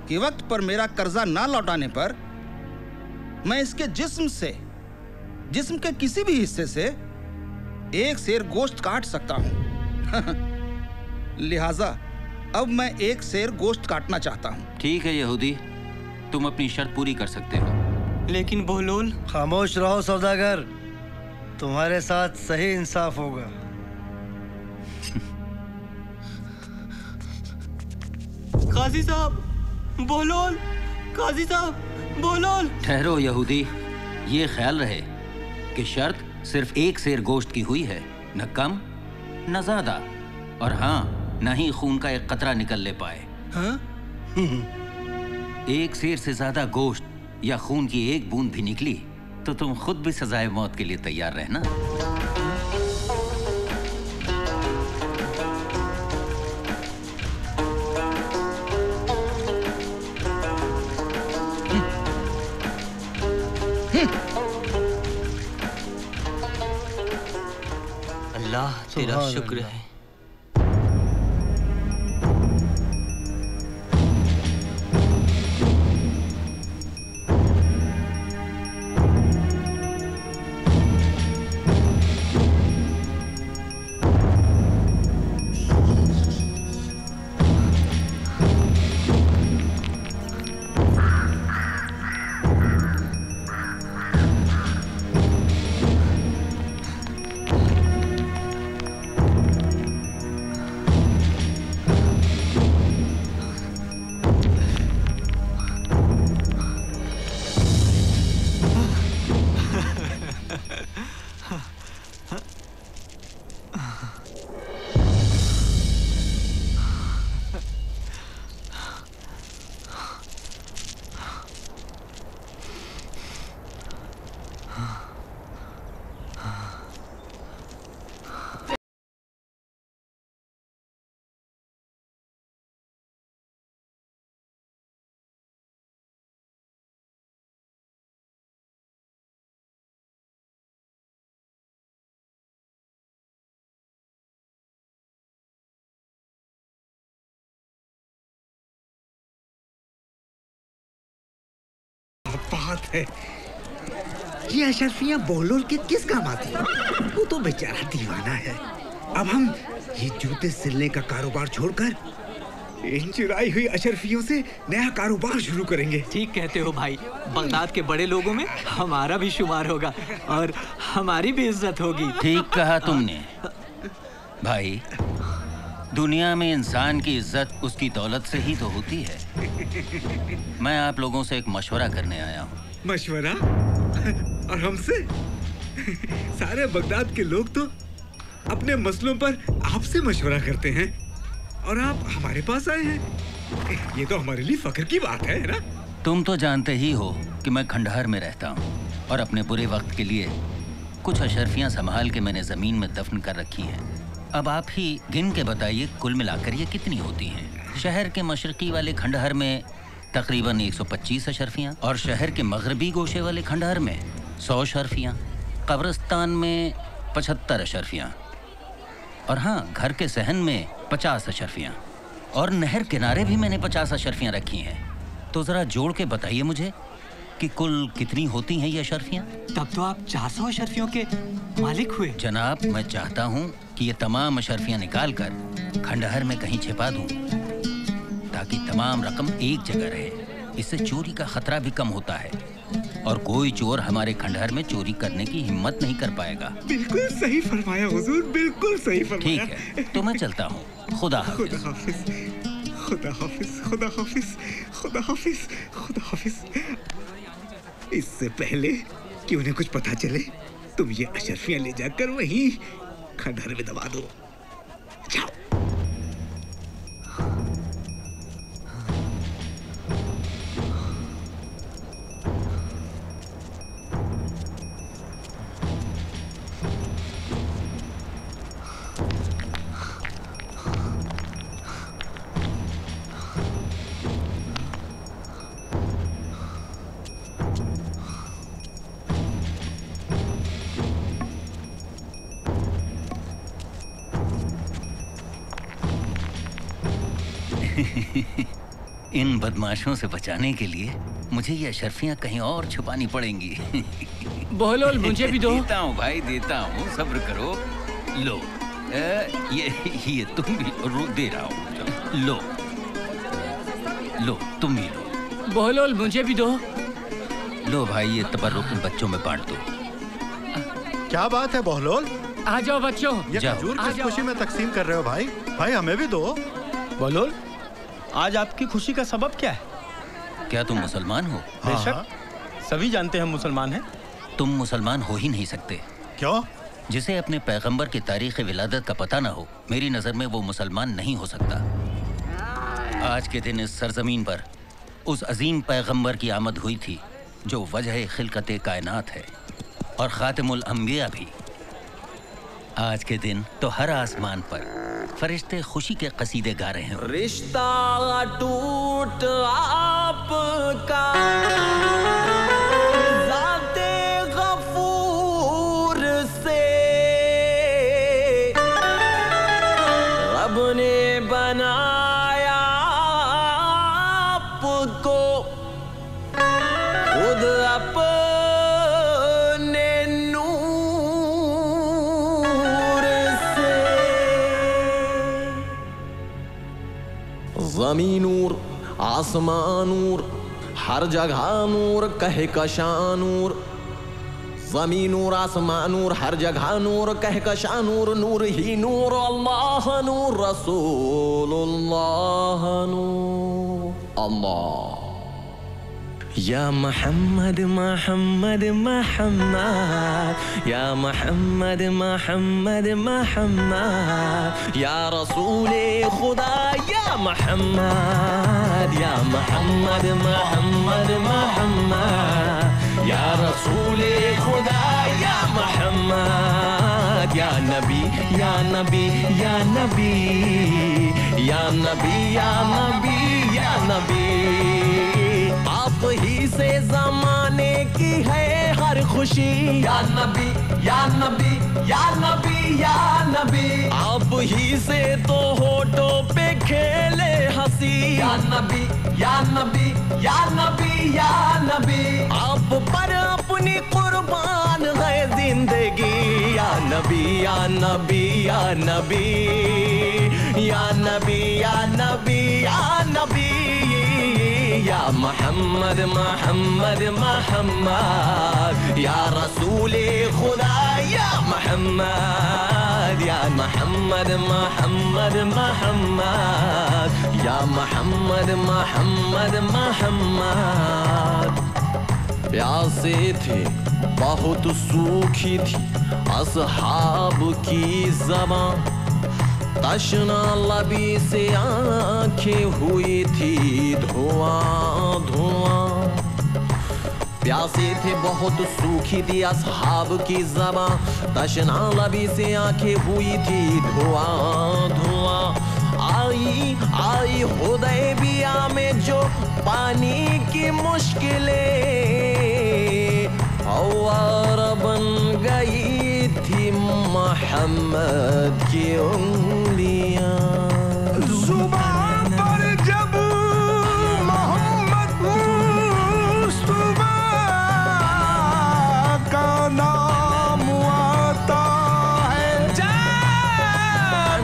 कि वक्त पर मेरा कर्जा ना लौटाने पर मैं इसके जिस्म के किसी भी हिस्से से एक सेर गोश्त काट सकता हूँ। लिहाजा अब मैं एक सेर गोश्त काटना चाहता हूँ। ठीक है यहूदी, तुम अपनी शर्त पूरी कर सकते हो। लेकिन बहलोल। खामोश रहो सौदागर, तुम्हारे साथ सही इंसाफ होगा। काजी साहब, बहलोल, काजी साहब, बहलोल। ठहरो यहूदी, ये ख्याल रहे कि शर्त सिर्फ एक सेर गोश्त की हुई है, न कम न ज्यादा। और हाँ, न ही खून का एक कतरा निकल ले पाए। हाँ? एक सेर से ज्यादा गोश्त या खून की एक बूंद भी निकली तो तुम खुद भी सजाए मौत के लिए तैयार रहना। अल्लाह तेरा सुभान शुक्र अल्लाह। है। बात है, ये अशरफियां बोलोल के किस काम आती है? वो तो बेचारा दीवाना है। अब हम ये जूते सिलने का कारोबार छोड़कर इन चुराई हुई अशरफियों से नया कारोबार शुरू करेंगे। ठीक कहते हो भाई, बगदाद के बड़े लोगों में हमारा भी शुमार होगा और हमारी भी इज्जत होगी। ठीक कहा तुमने भाई, दुनिया में इंसान की इज्जत उसकी दौलत से ही तो होती है। मैं आप लोगों से एक मशवरा करने आया हूँ। मशवरा? और हमसे? सारे बगदाद के लोग तो अपने मसलों पर आपसे मशवरा करते हैं और आप हमारे पास आए हैं। ये तो हमारे लिए फख्र की बात है ना? तुम तो जानते ही हो कि मैं खंडहर में रहता हूँ और अपने बुरे वक्त के लिए कुछ अशरफियाँ संभाल के मैंने जमीन में दफन कर रखी हैं। अब आप ही गिन के बताइए कुल मिलाकर ये कितनी होती हैं। शहर के मशरकी वाले खंडहर में तकरीबन 125 अशरफियाँ और शहर के मगरबी गोशे वाले खंडहर में 100 अशरफियाँ, कब्रिस्तान में 75 अशरफियाँ और हाँ, घर के सहन में 50 अशरफियाँ और नहर किनारे भी मैंने 50 अशरफियाँ रखी हैं। तो ज़रा जोड़ के बताइए मुझे कि कुल कितनी होती हैं ये अशरफियाँ। तब तो आप 400 अशरफियों के मालिक हुए। जनाब, मैं चाहता हूँ कि ये तमाम अशरफियाँ निकाल कर खंडहर में कहीं छिपा दूँ ताकि तमाम रकम एक जगह रहे। इससे चोरी का खतरा भी कम होता है और कोई चोर हमारे खंडहर में चोरी करने की हिम्मत नहीं कर पाएगा। बिल्कुल सही फरमाया हुजूर, बिल्कुल सही फरमाया। ठीक है, तो मैं चलता हूँ। खुदा हाफिज। खुदा हाफिज, खुदा हाफिज, खुदा हाफिज, खुदा हाफिज, खुदा हाफिज। इससे पहले कि उन्हें कुछ पता चले, तुम ये अशरफियां ले जाकर वहीं खंडहर में दबा दो। जाओ। इन बदमाशों से बचाने के लिए मुझे ये अशरफियाँ कहीं और छुपानी पड़ेंगी। बोलोल, मुझे भी दो। देता हूँ भाई, देता हूँ, सब्र करो। लो, ये तुम भी दे रहा हूँ। लो लो, तुम भी लो। बोलोल, मुझे भी दो। लो भाई, ये तबर्रुक बच्चों में बांट दो। क्या बात है बहलोल? आ जाओ बच्चों। ये खजूर किस खुशी में तकसीम कर रहे हो भाई? भाई हमें भी दो। बहलोल, आज आपकी खुशी का सबब क्या है? क्या तुम मुसलमान हो? बेशक, सभी जानते हैं मुसलमान हैं। तुम मुसलमान हो ही नहीं सकते। क्यों? जिसे अपने पैगंबर की तारीख विलादत का पता ना हो, मेरी नजर में वो मुसलमान नहीं हो सकता। आज के दिन इस सरजमीन पर उस अजीम पैगंबर की आमद हुई थी जो वजह खिलकत कायनात है और खातिमुल अंबिया भी। आज के दिन तो हर आसमान पर फरिश्ते खुशी के कसीदे गा रहे हैं। रिश्ता टूट आपका ज़ाते गफूर से, ज़मीन नूर, आसमान नूर, हर जगह नूर, कह कशा नूर। ज़मीन नूर, आसमान नूर, हर जगह नूर, कह कशा नूर, नूर ही नूर, अल्लाह नूर, रसूलुल्लाह नूर। अल्लाह या मोहम्मद मोहम्मद मोहम्मद, या मोहम्मद मोहम्मद मोहम्मद, या रसूले खुदा या मोहम्मद, या मोहम्मद मोहम्मद मोहम्मद, या रसूले खुदा या मोहम्मद, या नबी या नबी या नबी, या नबी या नबी या नबी। आप ही से ज़माने की है हर खुशी, या नबी या नबी या नबी या नबी। आप ही से तो होठों पे खेले हंसी, या नबी या नबी या नबी या नबी। आप पर अपनी कुर्बान है जिंदगी, या नबी या नबी या नबी, या नबी या नबी या नबी। या मोहम्मद मोहम्मद मोहम्मद, या रसूले खुदा या मोहम्मद, या मोहम्मद मोहम्मद मोहम्मद, या मोहम्मद मोहम्मद मोहम्मद। प्यासे थे बहुत सूखी थी असहाब की ज़बां, तशना लबी से आंखें हुई थी धुआं धुआं। प्यासे थे बहुत सूखी थी असहाब की ज़बां, तशना लबी से आंखें हुई थी धुआं धुआं। आई आई हुदैबिया में जो पानी की मुश्किलें, हवार बन गई थी मोहम्मद की उंगलियां। जुबान पर जब मोहम्मद मुस्तफा का नाम आता है,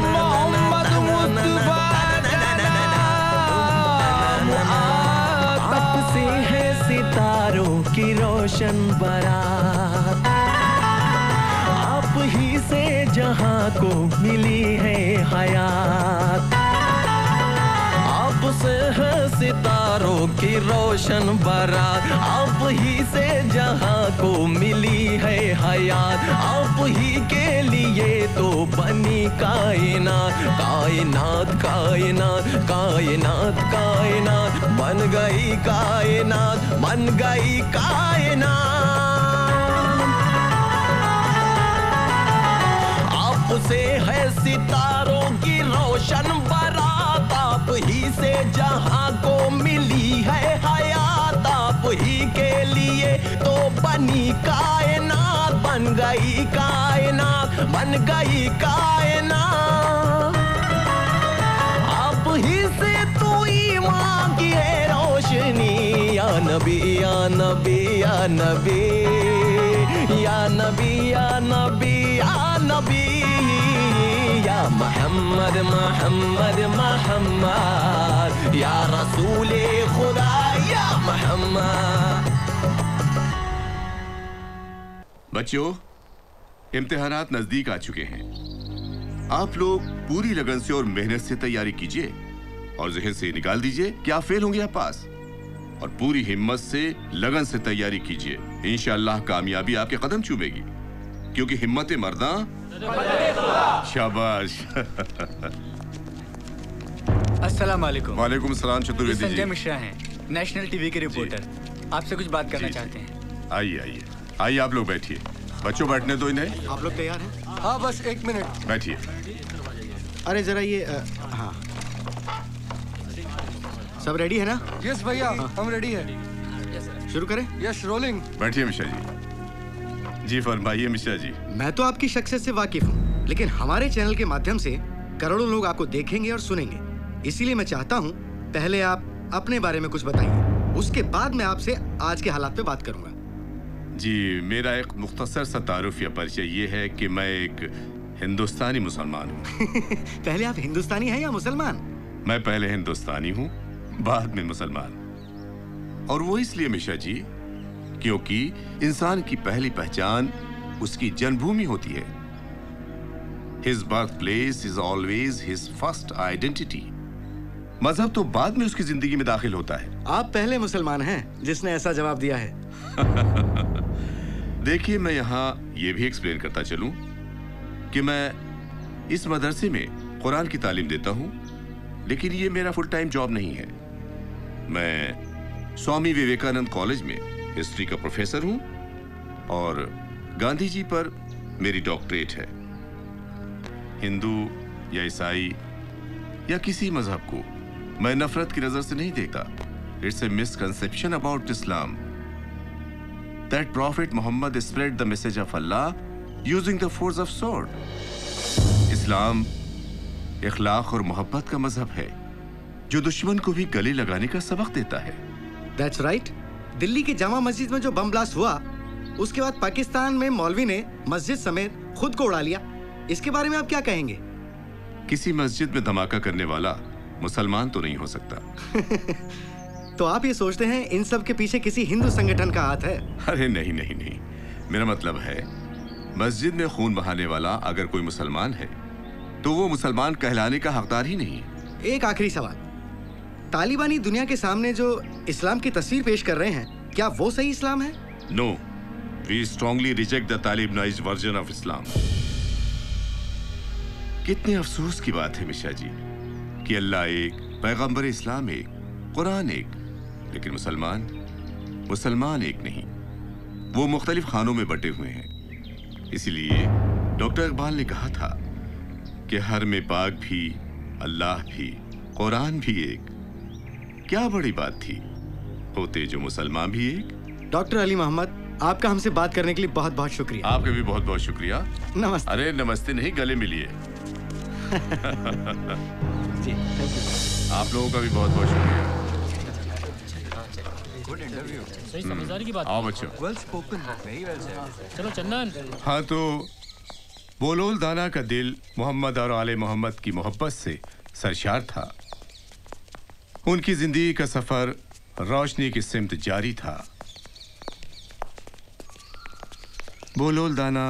मोहम्मद मुस्तफा आप से है सितारों की रोशन बारात, आप ही से जहां को मिली है हयात। आप से है सितारों की रोशन बारात, आप ही से जहां को मिली है हयात। आप ही के लिए तो बनी कायनात, कायनात कायनात कायनात कायनात, बन गई कायनात बन गई कायनात। आपसे है सितारों की रोशन बारात, आप ही से जहां को मिली है हयात। आप ही के लिए तो बनी कायनात, बन गई कायनात बन गई कायनात। आप ही से तो ईमान की है रोशनी, या नबी या नबी या नबी, या नबी या नबी या नबी। या मोहम्मद मोहम्मद मोहम्मद, या रसूले खुदा या मोहम्मद। बच्चों, इम्तिहानात नजदीक आ चुके हैं। आप लोग पूरी लगन से और मेहनत से तैयारी कीजिए और ज़हन से निकाल दीजिए कि आप फेल होंगे या पास। और पूरी हिम्मत से लगन से तैयारी कीजिए, इंशाअल्लाह कामयाबी आपके कदम चूमेगी, क्योंकि हिम्मत मर्दा। शाबाश। अस्सलाम वालेकुम। वालेकुम सलाम चतुर्वेदी जी। संजय मिश्रा हैं, नेशनल टीवी के रिपोर्टर। आपसे कुछ बात करना चाहते हैं। आइए आइए आइए, आप लोग बैठिए। बच्चों बैठने दो इन्हें। आप लोग तैयार हैं? हाँ बस एक मिनट। बैठिए। अरे जरा ये हाँ, सब रेडी है ना? यस भैया, हम रेडी हैं। शुरू करें? Yes, rolling. बैठिए मिश्रा जी। जी फरमाइए मिश्रा जी। मैं तो आपकी शख्सियत से वाकिफ हूँ, लेकिन हमारे चैनल के माध्यम से करोड़ों लोग आपको देखेंगे और सुनेंगे। इसीलिए मैं चाहता हूँ पहले आप अपने बारे में कुछ बताइए, उसके बाद मैं आपसे आज के हालात पे बात करूंगा। जी, मेरा एक मुख्तसर सा तारुफ या परिचय ये है कि मैं एक हिंदुस्तानी मुसलमान हूँ। पहले आप हिंदुस्तानी हैं या मुसलमान? मैं पहले हिंदुस्तानी हूं, बाद में मुसलमान। और वो इसलिए मिश्रा जी क्योंकि इंसान की पहली पहचान उसकी जन्मभूमि होती है। His birthplace is always his first identity. मजहब तो बाद में उसकी जिंदगी में दाखिल होता है। आप पहले मुसलमान हैं जिसने ऐसा जवाब दिया है। देखिए, मैं यहाँ ये भी एक्सप्लेन करता चलूं कि मैं इस मदरसे में कुरान की तालीम देता हूँ, लेकिन ये मेरा फुल टाइम जॉब नहीं है। मैं स्वामी विवेकानंद कॉलेज में हिस्ट्री का प्रोफेसर हूँ और गांधी जी पर मेरी डॉक्टरेट है। हिंदू या ईसाई या किसी मजहब को मैं नफरत की नजर से नहीं देखता। It's a misconception about Islam that prophet Muhammad spread the message of Allah using the force of sword. इस्लाम इखलाक और मोहब्बत का मजहब है जो दुश्मन को भी गले लगाने का सबक देता है। That's right. दिल्ली की जामा मस्जिद में जो बम ब्लास्ट हुआ, उसके बाद पाकिस्तान में मौलवी ने मस्जिद समेत खुद को उड़ा लिया। इसके बारे में आप क्या कहेंगे? किसी मस्जिद में धमाका करने वाला मुसलमान तो नहीं हो सकता। तो आप ये सोचते हैं इन सब के पीछे किसी हिंदू संगठन का हाथ है? अरे नहीं नहीं नहीं, मेरा मतलब है मस्जिद में खून बहाने वाला अगर कोई मुसलमान है तो वो मुसलमान कहलाने का हकदार ही नहीं। एक आखिरी सवाल, तालिबानी दुनिया के सामने जो इस्लाम की तस्वीर पेश कर रहे हैं, क्या वो सही इस्लाम है? No, we strongly reject the talibanised version of Islam. कितने अफसोस की बात है मिश्रा जी कि अल्लाह एक, पैगंबर इस्लाम एक, कुरान एक, लेकिन मुसलमान एक नहीं। वो मुख्तलिफ खानों में बटे हुए हैं। इसीलिए डॉक्टर इकबाल ने कहा था कि हर में पाक भी, अल्लाह भी, कुरान भी एक। क्या बड़ी बात थी होते जो मुसलमान भी एक। डॉक्टर अली मोहम्मद, आपका हमसे बात करने के लिए बहुत बहुत शुक्रिया। आपका भी बहुत बहुत शुक्रिया। नमस्ते। अरे नमस्ते नहीं, गले मिलिए। जी, थैंक यू। आप लोगों का भी बहुत बहुत शुक्रिया। सही समझदारी की बात। आओ बच्चों। Well spoken, very well said. चलो चंदन। हाँ, तो बोलोल दाना का दिल मोहम्मद और आले मोहम्मद की मोहब्बत से सरशार था। उनकी जिंदगी का सफर रोशनी की सिमत जारी था। बोलोल दाना।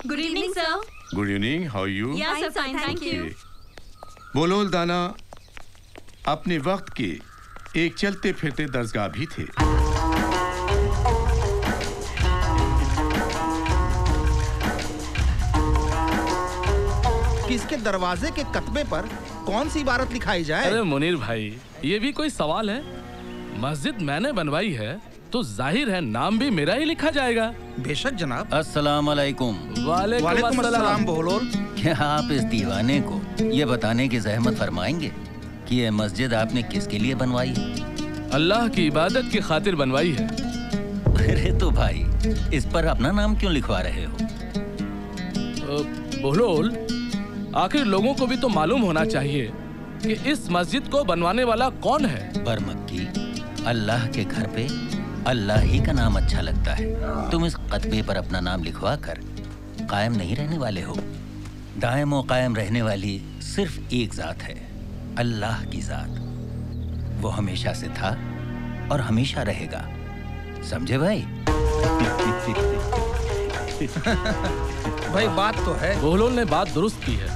Good evening sir. Good evening, how you? Yes sir, fine, thank you. बोलोल दाना अपने वक्त के एक चलते फिरते दरसगाह भी थे। किसके दरवाजे के कतबे पर कौन सी इबारत लिखाई जाए? अरे मुनीर भाई, ये भी कोई सवाल है? मस्जिद मैंने बनवाई है तो जाहिर है नाम भी मेरा ही लिखा जाएगा। बेशक जनाब। अस्सलाम वालेकुम। वालेकुम अस्सलाम। बोलोल, क्या आप इस दीवाने को ये बताने की जहमत फरमाएंगे कि ये मस्जिद आपने किसके लिए बनवाई है? अल्लाह की इबादत की खातिर बनवाई है। अरे तो भाई, इस पर अपना नाम क्यों लिखवा रहे हो? बोलोल, आखिर लोगों को भी तो मालूम होना चाहिए कि इस मस्जिद को बनवाने वाला कौन है। बरमक्की, अल्लाह के घर पे अल्लाह ही का नाम अच्छा लगता है। तुम इस कतबे पर अपना नाम लिखवा कर कायम नहीं रहने वाले हो। दायम और कायम रहने वाली सिर्फ एक जात है, अल्लाह की जात। वो हमेशा से था और हमेशा रहेगा। समझे भाई? भाई बात तो है। बोलोल ने बात दुरुस्त की है।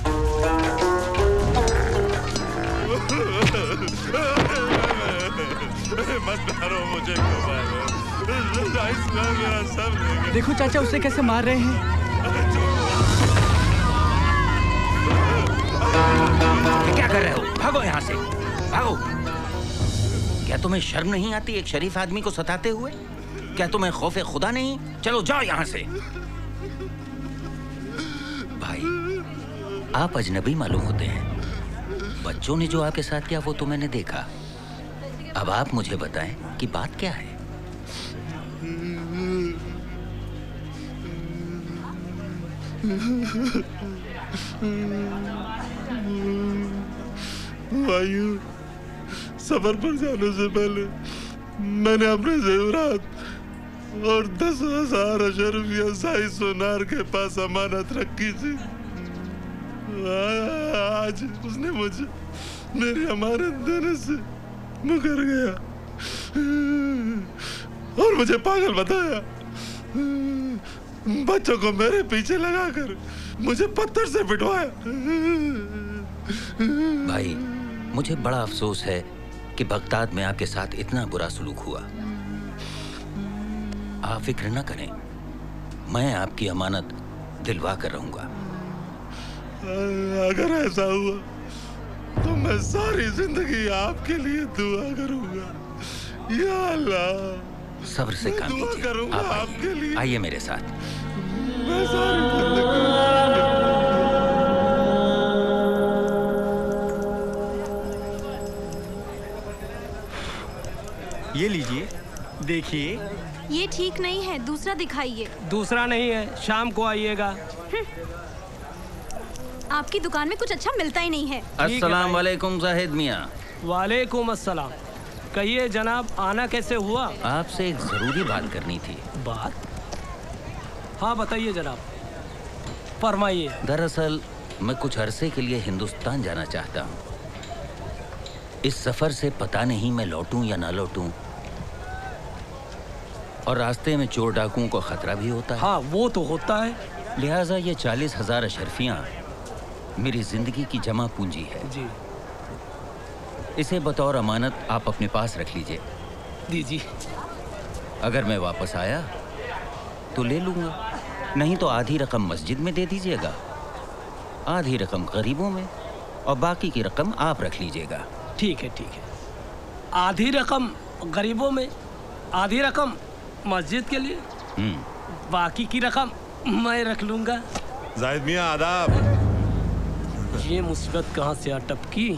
मत मारो मुझे, मेरा सब ले गए। देखो चाचा उसे कैसे मार रहे हैं। क्या कर रहे हो? भागो यहाँ से, भागो। क्या तुम्हें शर्म नहीं आती एक शरीफ आदमी को सताते हुए? क्या तुम्हें खौफे खुदा नहीं? चलो जाओ यहाँ से। भाई, आप अजनबी मालूम होते हैं। बच्चों ने जो आपके साथ किया वो तो मैंने देखा। अब आप मुझे बताएं कि बात क्या है। भाइयों, सफर पर जाने से पहले मैंने अपने जेवरात और 10,000 अशरफिया साई सोनार के पास अमानत रखी थी। आज उसने मुझे मेरी अमानत देने से मुकर गया और मुझे पागल बताया। बच्चों को मेरे पीछे लगाकर मुझे पत्थर से पिटवाया। भाई, मुझे बड़ा अफसोस है कि बगदाद में आपके साथ इतना बुरा सलूक हुआ। आप फिक्र न करें, मैं आपकी अमानत दिलवा कर रहूंगा। अगर ऐसा हुआ तो मैं सारी जिंदगी आपके लिए दुआ करूंगा। या अल्लाह, सब्र से काम कीजिए। आप आपके लिए आइए मेरे साथ। मैं सारी जिंदगी ये लीजिए, देखिए। ये ठीक नहीं है, दूसरा दिखाइए। दूसरा नहीं है, शाम को आइएगा। आपकी दुकान में कुछ अच्छा मिलता ही नहीं है। अस्सलाम वालेकुम जाहिद मियाँ। वालेकुम अस्सलाम। कहिए जनाब, आना कैसे हुआ? आपसे एक जरूरी बात करनी थी। बात? हाँ बताइए जनाब, फरमाइए। दरअसल मैं कुछ अरसे के लिए हिंदुस्तान जाना चाहता हूँ। इस सफर से पता नहीं मैं लौटूं या ना लौटूं, और रास्ते में चोर डाकुओं को खतरा भी होता है। हाँ वो तो होता है। लिहाजा ये 40,000 अशरफियाँ मेरी जिंदगी की जमा पूंजी है जी। इसे बतौर अमानत आप अपने पास रख लीजिए। दीजिए। अगर मैं वापस आया तो ले लूंगा, नहीं तो आधी रकम मस्जिद में दे दीजिएगा, आधी रकम गरीबों में, और बाकी की रकम आप रख लीजिएगा। ठीक है ठीक है। आधी रकम गरीबों में, आधी रकम मस्जिद के लिए, बाकी की रकम मैं रख लूंगा। जाहिद मियाँ आदाब। ये मुसीबत कहाँ से आ टपकी?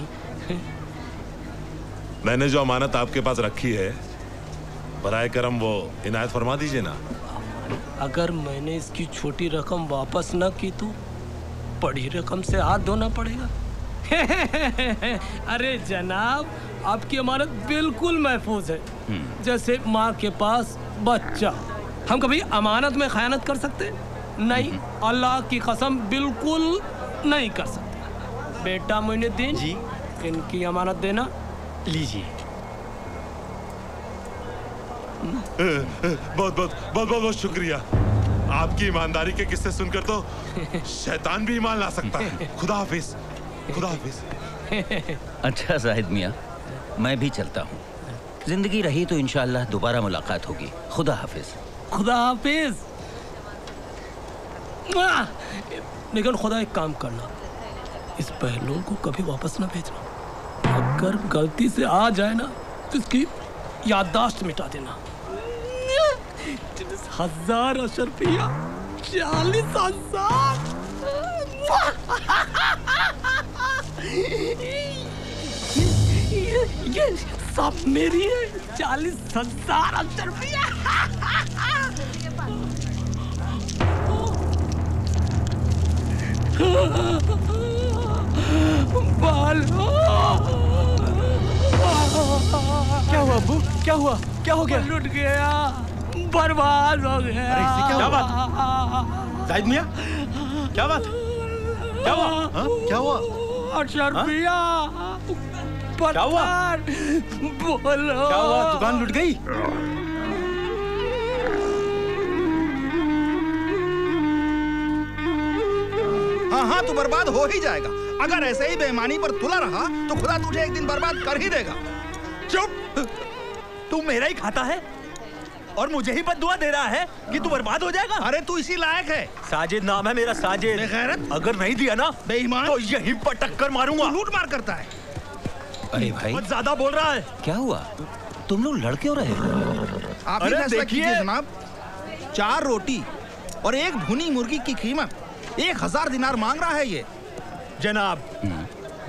मैंने जो अमानत आपके पास रखी है, बराए करम वो इनायत फरमा दीजिए ना। अगर मैंने इसकी छोटी रकम वापस न की तो बड़ी रकम से हाथ धोना पड़ेगा। अरे जनाब, आपकी अमानत बिल्कुल महफूज है, जैसे माँ के पास बच्चा। हम कभी अमानत में खयानत कर सकते? नहीं, अल्लाह की कसम बिल्कुल नहीं कर सकते। बेटा मोइनुद्दीन जी, इनकी अमानत देना। लीजिए। बहुत बहुत बहुत बहुत शुक्रिया। आपकी ईमानदारी के किस्से सुनकर तो शैतान भी ईमान ला सकता है। खुदा हाफिज। खुदा हाफिज। अच्छा जाहिद मियाँ, मैं भी चलता हूँ। जिंदगी रही तो इंशाअल्लाह दोबारा मुलाकात होगी। खुदा हाफिज। खुदा हाफिज। लेकिन खुदा एक काम करना, इस बहलोल को कभी वापस ना भेजना। अगर गलती से आ जाए ना तो इसकी याददाश्त मिटा देना। 40,000 अशरफिया, 40,000। ये सब मेरी है। 40,000 अशरफिया। क्या हुआ अब्बू? क्या हुआ? क्या हो गया? लुट गया, बर्बाद हो गया। अरे इससे क्या बात? जाहिद मियाँ, क्या बात? क्या हुआ? हाँ? क्या हुआ? अशरफिया, क्या हुआ? बोलो। क्या हुआ? दुकान लुट गई? हाँ हाँ, तू बर्बाद हो ही जाएगा। अगर ऐसे ही बेईमानी पर तुला रहा तो खुदा तुझे एक दिन बर्बाद कर ही देगा। चुप! तू मेरा ही खाता है और मुझे ही बद्दुआ दे रहा है कि तू बर्बाद हो जाएगा। अरे तू इसी लायक है। साजिद नाम है मेरा, साजिद। बेगैरत। अगर नहीं दिया ना बेईमान, तो यहीं पटक कर मारूंगा। लूट मार करता है। अरे भाई, बहुत ज्यादा बोल रहा है। क्या हुआ? तुम लोग लड़ क्यों रहे? आप ही फैसला कीजिए जनाब। 4 रोटी और 1 भुनी मुर्गी की कीमत 1000 दिनार मांग रहा है ये। जनाब,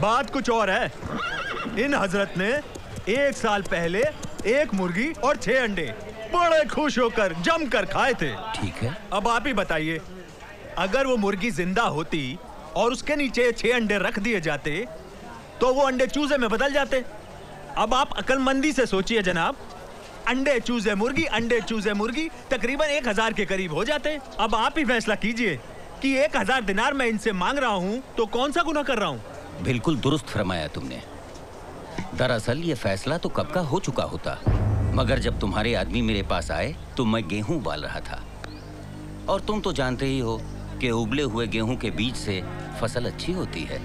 बात कुछ और है। इन हजरत ने 1 साल पहले 1 मुर्गी और 6 अंडे बड़े खुश होकर जमकर खाए थे। ठीक है। अब आप ही बताइए, अगर वो मुर्गी जिंदा होती और उसके नीचे 6 अंडे रख दिए जाते तो वो अंडे चूजे में बदल जाते। अब आप अक्लमंदी से सोचिए जनाब, अंडे चूजे मुर्गी, अंडे चूजे मुर्गी, तकरीबन 1000 के करीब हो जाते। अब आप ही फैसला कीजिए कि 1000 दिनार मैं इनसे मांग रहा हूँ तो कौन सा गुनाह कर रहा हूँ? बिल्कुल दुरुस्त फरमाया तुमने। दरअसल ये फैसला तो कब का हो चुका होता, मगर जब तुम्हारे आदमी मेरे पास आए तो मैं गेहूं बाल रहा था। और तुम तो जानते ही हो कि उबले हुए गेहूं के बीज से फसल अच्छी होती है।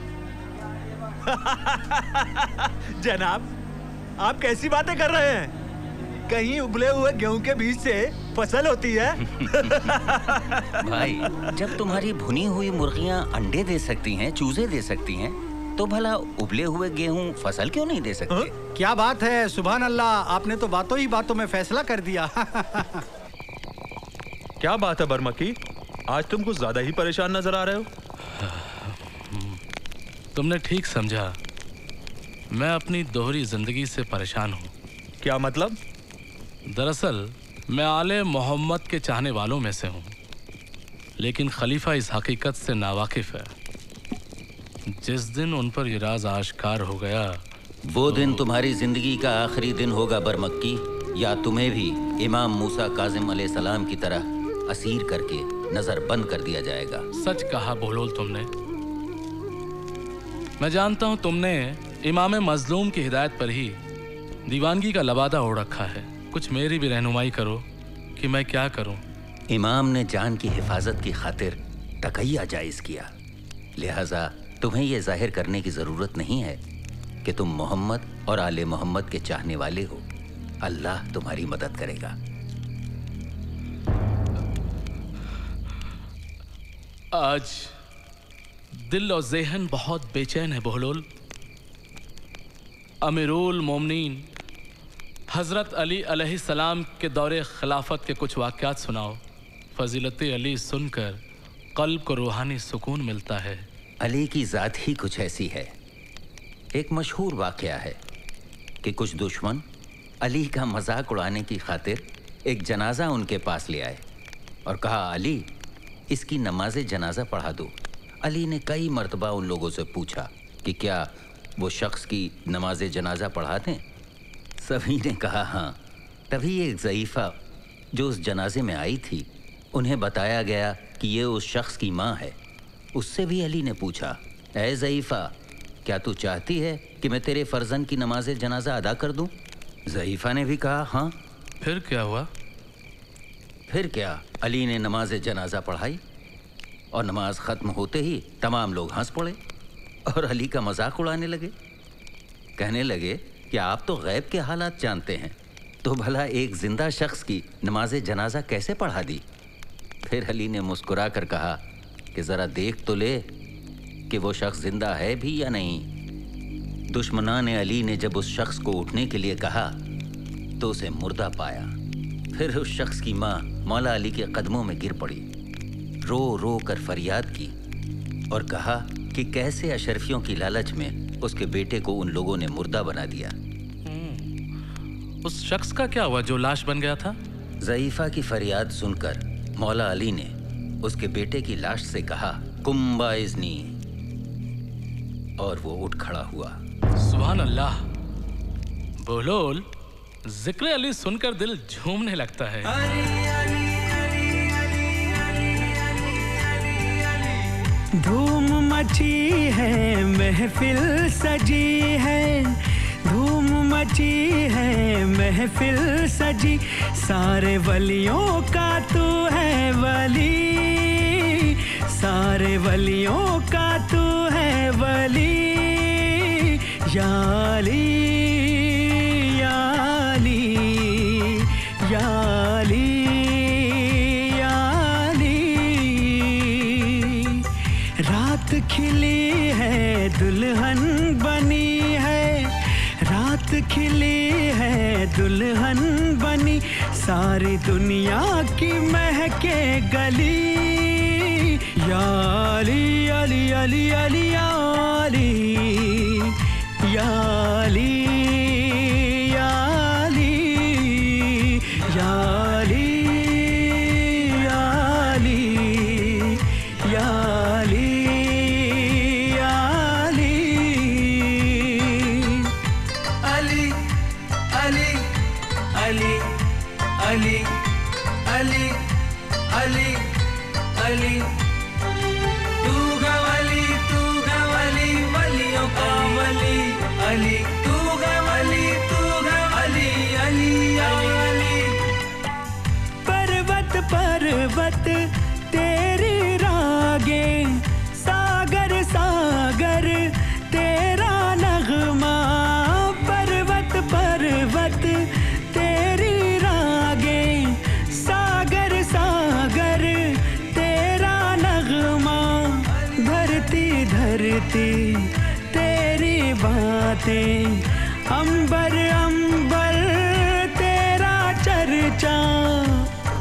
जनाब, आप कैसी बातें कर रहे हैं? कहीं उबले हुए गेहूं के बीज से फसल होती है? भाई, जब तुम्हारी भुनी हुई मुर्गियां अंडे दे सकती हैं, चूजे दे सकती हैं, तो भला उबले हुए गेहूं फसल क्यों नहीं दे सकते? क्या बात है, सुभान अल्लाह, आपने तो बातों ही बातों में फैसला कर दिया। क्या बात है बरमकी, आज तुम कुछ ज्यादा ही परेशान नजर आ रहे हो। तुमने ठीक समझा, मैं अपनी दोहरी जिंदगी से परेशान हूँ। क्या मतलब? दरअसल मैं आले मोहम्मद के चाहने वालों में से हूँ, लेकिन खलीफा इस हकीकत से नावाकिफ है। जिस दिन उन पर ये राज आश्कार हो गया, वो दिन तुम्हारी जिंदगी का आखिरी दिन होगा बरमक्की, या तुम्हें भी इमाम मूसा काजिम अलैहिस्सलाम की तरह असीर करके नजर बंद कर दिया जाएगा। सच कहा बोलोल तुमने। मैं जानता हूँ तुमने इमाम मजलूम की हिदायत पर ही दीवानगी का लबादा ओढ़ रखा है। कुछ मेरी भी रहनुमाई करो कि मैं क्या करूं। इमाम ने जान की हिफाजत की खातिर तकैया जायज किया, लिहाजा तुम्हें यह जाहिर करने की जरूरत नहीं है कि तुम मोहम्मद और आले मोहम्मद के चाहने वाले हो। अल्लाह तुम्हारी मदद करेगा। आज दिल और ज़हन बहुत बेचैन है बहलोल। अमीरुल मोमिनीन हज़रत अली अलैहिस्सलाम के दौरे खिलाफत के कुछ वाक़यात सुनाओ। फजीलत अली सुनकर क़ल्ब को रूहानी सुकून मिलता है। अली की ज़ात ही कुछ ऐसी है। एक मशहूर वाक़या है कि कुछ दुश्मन अली का मजाक उड़ाने की खातिर एक जनाजा उनके पास ले आए और कहा, अली इसकी नमाज जनाजा पढ़ा दो। अली ने कई मर्तबा उन लोगों से पूछा कि क्या वो शख्स की नमाज जनाजा पढ़ा दें। सभी ने कहा हाँ। तभी एक ज़ईफ़ा जो उस जनाजे में आई थी, उन्हें बताया गया कि ये उस शख्स की माँ है। उससे भी अली ने पूछा, ऐ ज़ईफ़ा, क्या तू चाहती है कि मैं तेरे फर्जन की नमाज जनाजा अदा कर दूं? ज़ईफ़ा ने भी कहा हाँ। फिर क्या हुआ? फिर क्या, अली ने नमाज जनाजा पढ़ाई और नमाज ख़त्म होते ही तमाम लोग हंस पड़े और अली का मजाक उड़ाने लगे। कहने लगे कि आप तो गैब के हालात जानते हैं, तो भला एक जिंदा शख्स की नमाज जनाजा कैसे पढ़ा दी? फिर अली ने मुस्कुरा कर कहा कि ज़रा देख तो ले कि वो शख्स जिंदा है भी या नहीं। दुश्मनान अली ने जब उस शख्स को उठने के लिए कहा तो उसे मुर्दा पाया। फिर उस शख्स की माँ मौला अली के कदमों में गिर पड़ी, रो रो कर फरियाद की और कहा कि कैसे अशरफियों की लालच में उसके बेटे को उन लोगों ने मुर्दा बना दिया। उस शख्स का क्या हुआ जो लाश बन गया था? ज़ईफ़ा की फरियाद सुनकर मौला अली ने उसके बेटे की लाश से कहा, कुम बाइज़नी, और वो उठ खड़ा हुआ। सुभान अल्लाह। बोलोल, जिक्र अली सुनकर दिल झूमने लगता है। धूम मची है, महफिल सजी है, धूम मची है, महफिल सजी, सारे वलियों का तू है वली, सारे वलियों का तू है वली, या अली, या अली, या अली, खिली है दुल्हन बनी है, रात खिली है दुल्हन बनी, सारी दुनिया की महके गली, या अली अली अली अली या अली, या अली, या अली, या अली, या अली, या अली, अली अली अली अली, तू गवली वलियों का वली, अली तू करती तेरी बातें, अंबर अंबर तेरा चर्चा,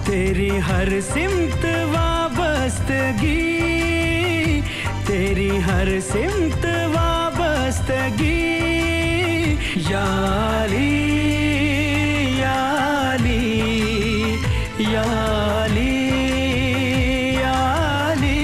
तेरी हर सिमत वाबस्तगी, तेरी हर सिमत वाबस्तगी। या अली या अली या अली या अली।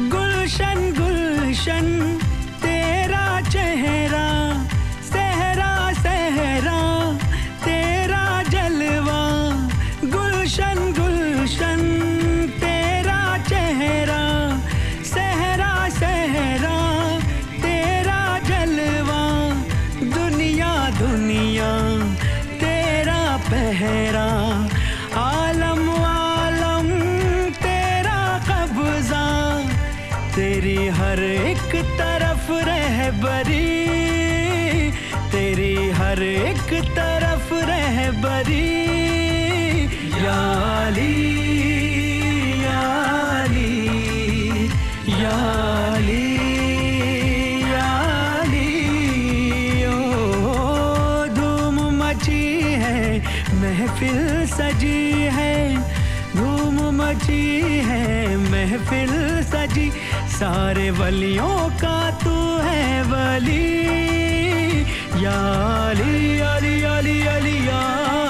गुलशन गुलशन तेरा चेहरा, सहरा सहरा तेरा जलवा। गुलशन गुलशन तेरा चेहरा, सहरा सहरा तेरा जलवा। दुनिया दुनिया तेरा पहरा, आलम आलम तेरा कब्जा, तेरी हर एक तरफ रहबरी, तेरी हर एक तरफ रहबरी। या अली या अली या अली या अली। ओ धूम मची है, महफिल सजी है, धूम मची है, महफिल सजी। सारे वलियों का तू है वली। या अली अली अली अली या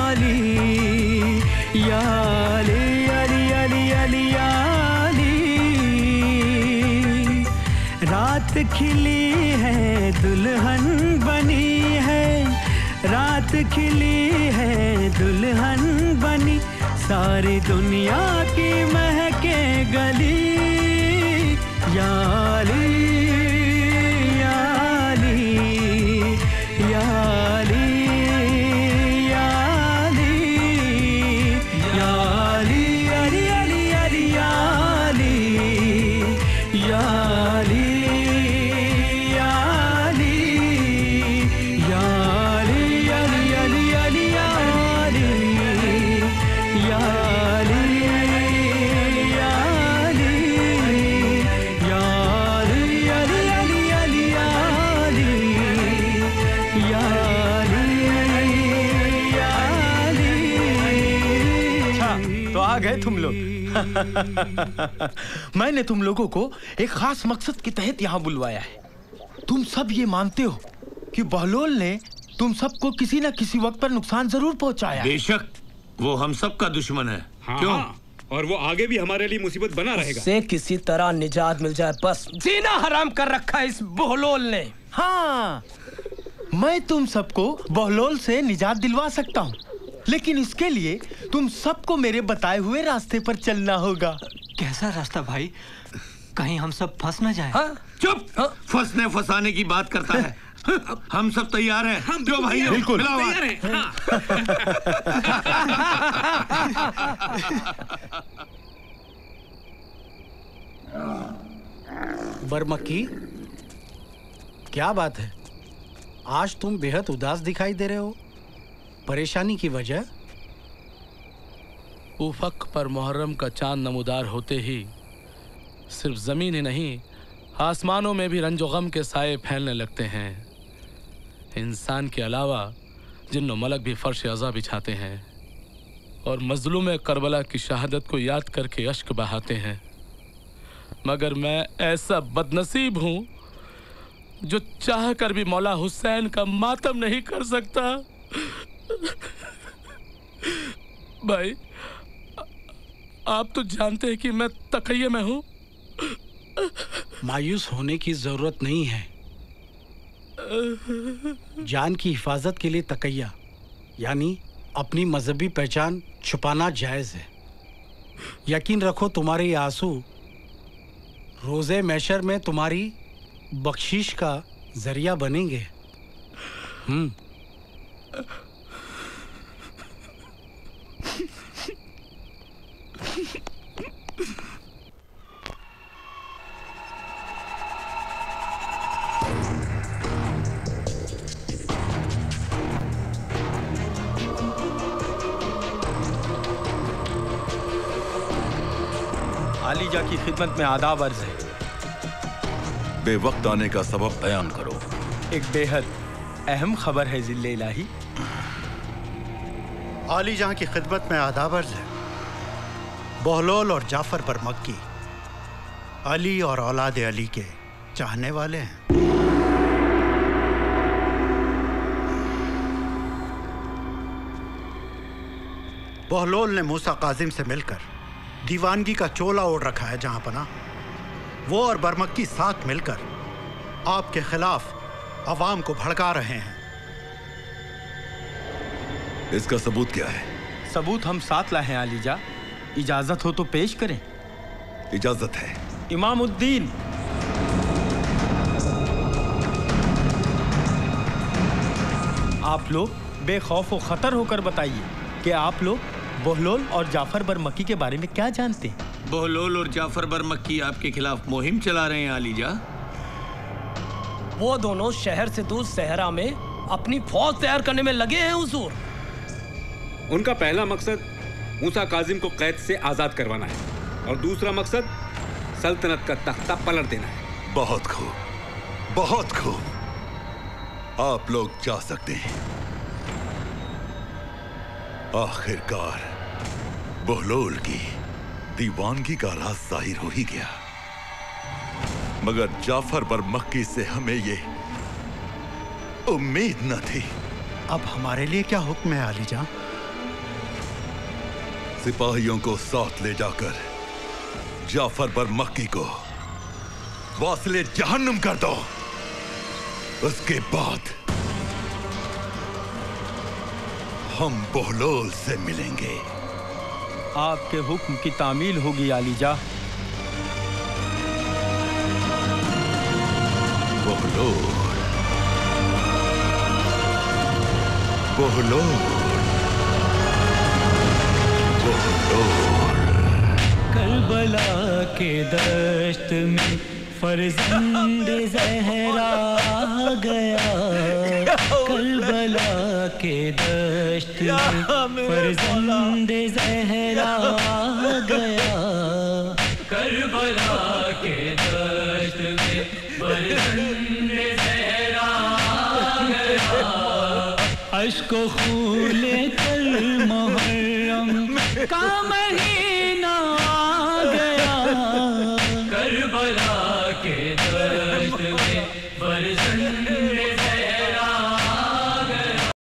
अली या अली अली अली अली या अली। रात खिली है दुल्हन बनी है, रात खिली है दुल्हन बनी। सारी दुनिया की महके गली। या अली या अली या अली या अली या अली अली अली अली या अली या अली या अली या अली अली अली अली या अली या अली या अली या अली अली अली अली या अली या अली या अली। अच्छा, तो आ गए तुम लोग। मैंने तुम लोगों को एक खास मकसद के तहत यहाँ बुलवाया है। तुम सब ये मानते हो कि बहलोल ने तुम सबको किसी न किसी वक्त पर नुकसान जरूर पहुंचाया। बेशक वो हम सब का दुश्मन है। क्यों? और वो आगे भी हमारे लिए मुसीबत बना रहेगा। से किसी तरह निजात मिल जाए, बस जीना हराम कर रखा है इस बहलोल ने। हाँ, मैं तुम सबको बहलोल से निजात दिलवा सकता हूँ, लेकिन इसके लिए तुम सबको मेरे बताए हुए रास्ते पर चलना होगा। कैसा रास्ता भाई? कहीं हम सब फंस न जाए। हाँ? चुप! फंसने फंसाने की बात करता है। हम सब तैयार हैं। हम जो भाई बिल्कुल तैयार हैं। बरमक्की, क्या बात है? आज तुम बेहद उदास दिखाई दे रहे हो। परेशानी की वजह? उफक पर मुहर्रम का चांद नमूदार होते ही सिर्फ जमीन ही नहीं, आसमानों में भी रंजो गम के साए फैलने लगते हैं। इंसान के अलावा जिन्नो मलक भी फर्श अज़ा बिछाते हैं और मजलूम करबला की शहादत को याद करके अश्क बहाते हैं। मगर मैं ऐसा बदनसीब हूँ जो चाह कर भी मौला हुसैन का मातम नहीं कर सकता। भाई, आप तो जानते हैं कि मैं तकैये में हूँ। मायूस होने की जरूरत नहीं है। जान की हिफाजत के लिए तकैया यानी अपनी मजहबी पहचान छुपाना जायज है। यकीन रखो, तुम्हारे ये आंसू रोज़े मैशर में तुम्हारी बख्शीश का जरिया बनेंगे। आलीजा की खिदमत में आदाब अर्ज है। बेवक्त आने का सबब बयान करो। एक बेहद अहम खबर है जिल्ले इलाही। आली जहां की खिदमत में आदाब अर्ज है। बहलोल और जाफर पर मक्की अली और औलाद अली के चाहने वाले हैं। बहलोल ने मूसा काजिम से मिलकर दीवानगी का चोला ओढ़ रखा है जहां पना। वो और बरमक्की साथ मिलकर आपके खिलाफ अवाम को भड़का रहे हैं। इसका सबूत क्या है? सबूत हम साथ लाए हैं आलीजा। इजाजत हो तो पेश करें। इजाजत है। इमामुद्दीन, आप लोग बेखौफ व खतर होकर बताइए कि आप लोग बहलोल और जाफर बरमक्की के बारे में क्या जानते हैं? बहलोल और जाफर बरमक्की आपके खिलाफ मुहिम चला रहे हैं आलीजा। वो दोनों शहर से दूर सहरा में अपनी फौज तैयार करने में लगे हैं हुजूर। उनका पहला मकसद मूसा काजिम को कैद से आजाद करवाना है और दूसरा मकसद सल्तनत का तख्ता पलट देना है। बहुत खूब, बहुत खूब। आप लोग जा सकते हैं। आखिरकार बहलोल की दीवानगी का राज जाहिर हो ही गया, मगर जाफर बरमक्की से हमें ये उम्मीद न थी। अब हमारे लिए क्या हुक्म है आलीजा? सिपाहियों को साथ ले जाकर जाफर बरमक्की को वासिले जहन्नुम कर दो। उसके बाद हम बहलोल से मिलेंगे। आपके हुक्म की तामील होगी आलीजा। बहलोल, बहलोल, बहलोल। करबला के दश्त में फर्जंद ज़हरा गया। करबला के दश्त में फर्जंद ज़हरा गया। करबला के दश्त में फर्जंद ज़हरा गया। अश्को खूले कर मुहर्रम का महीना आ गया। करबला के दश्त में फर्जंद ज़हरा गया।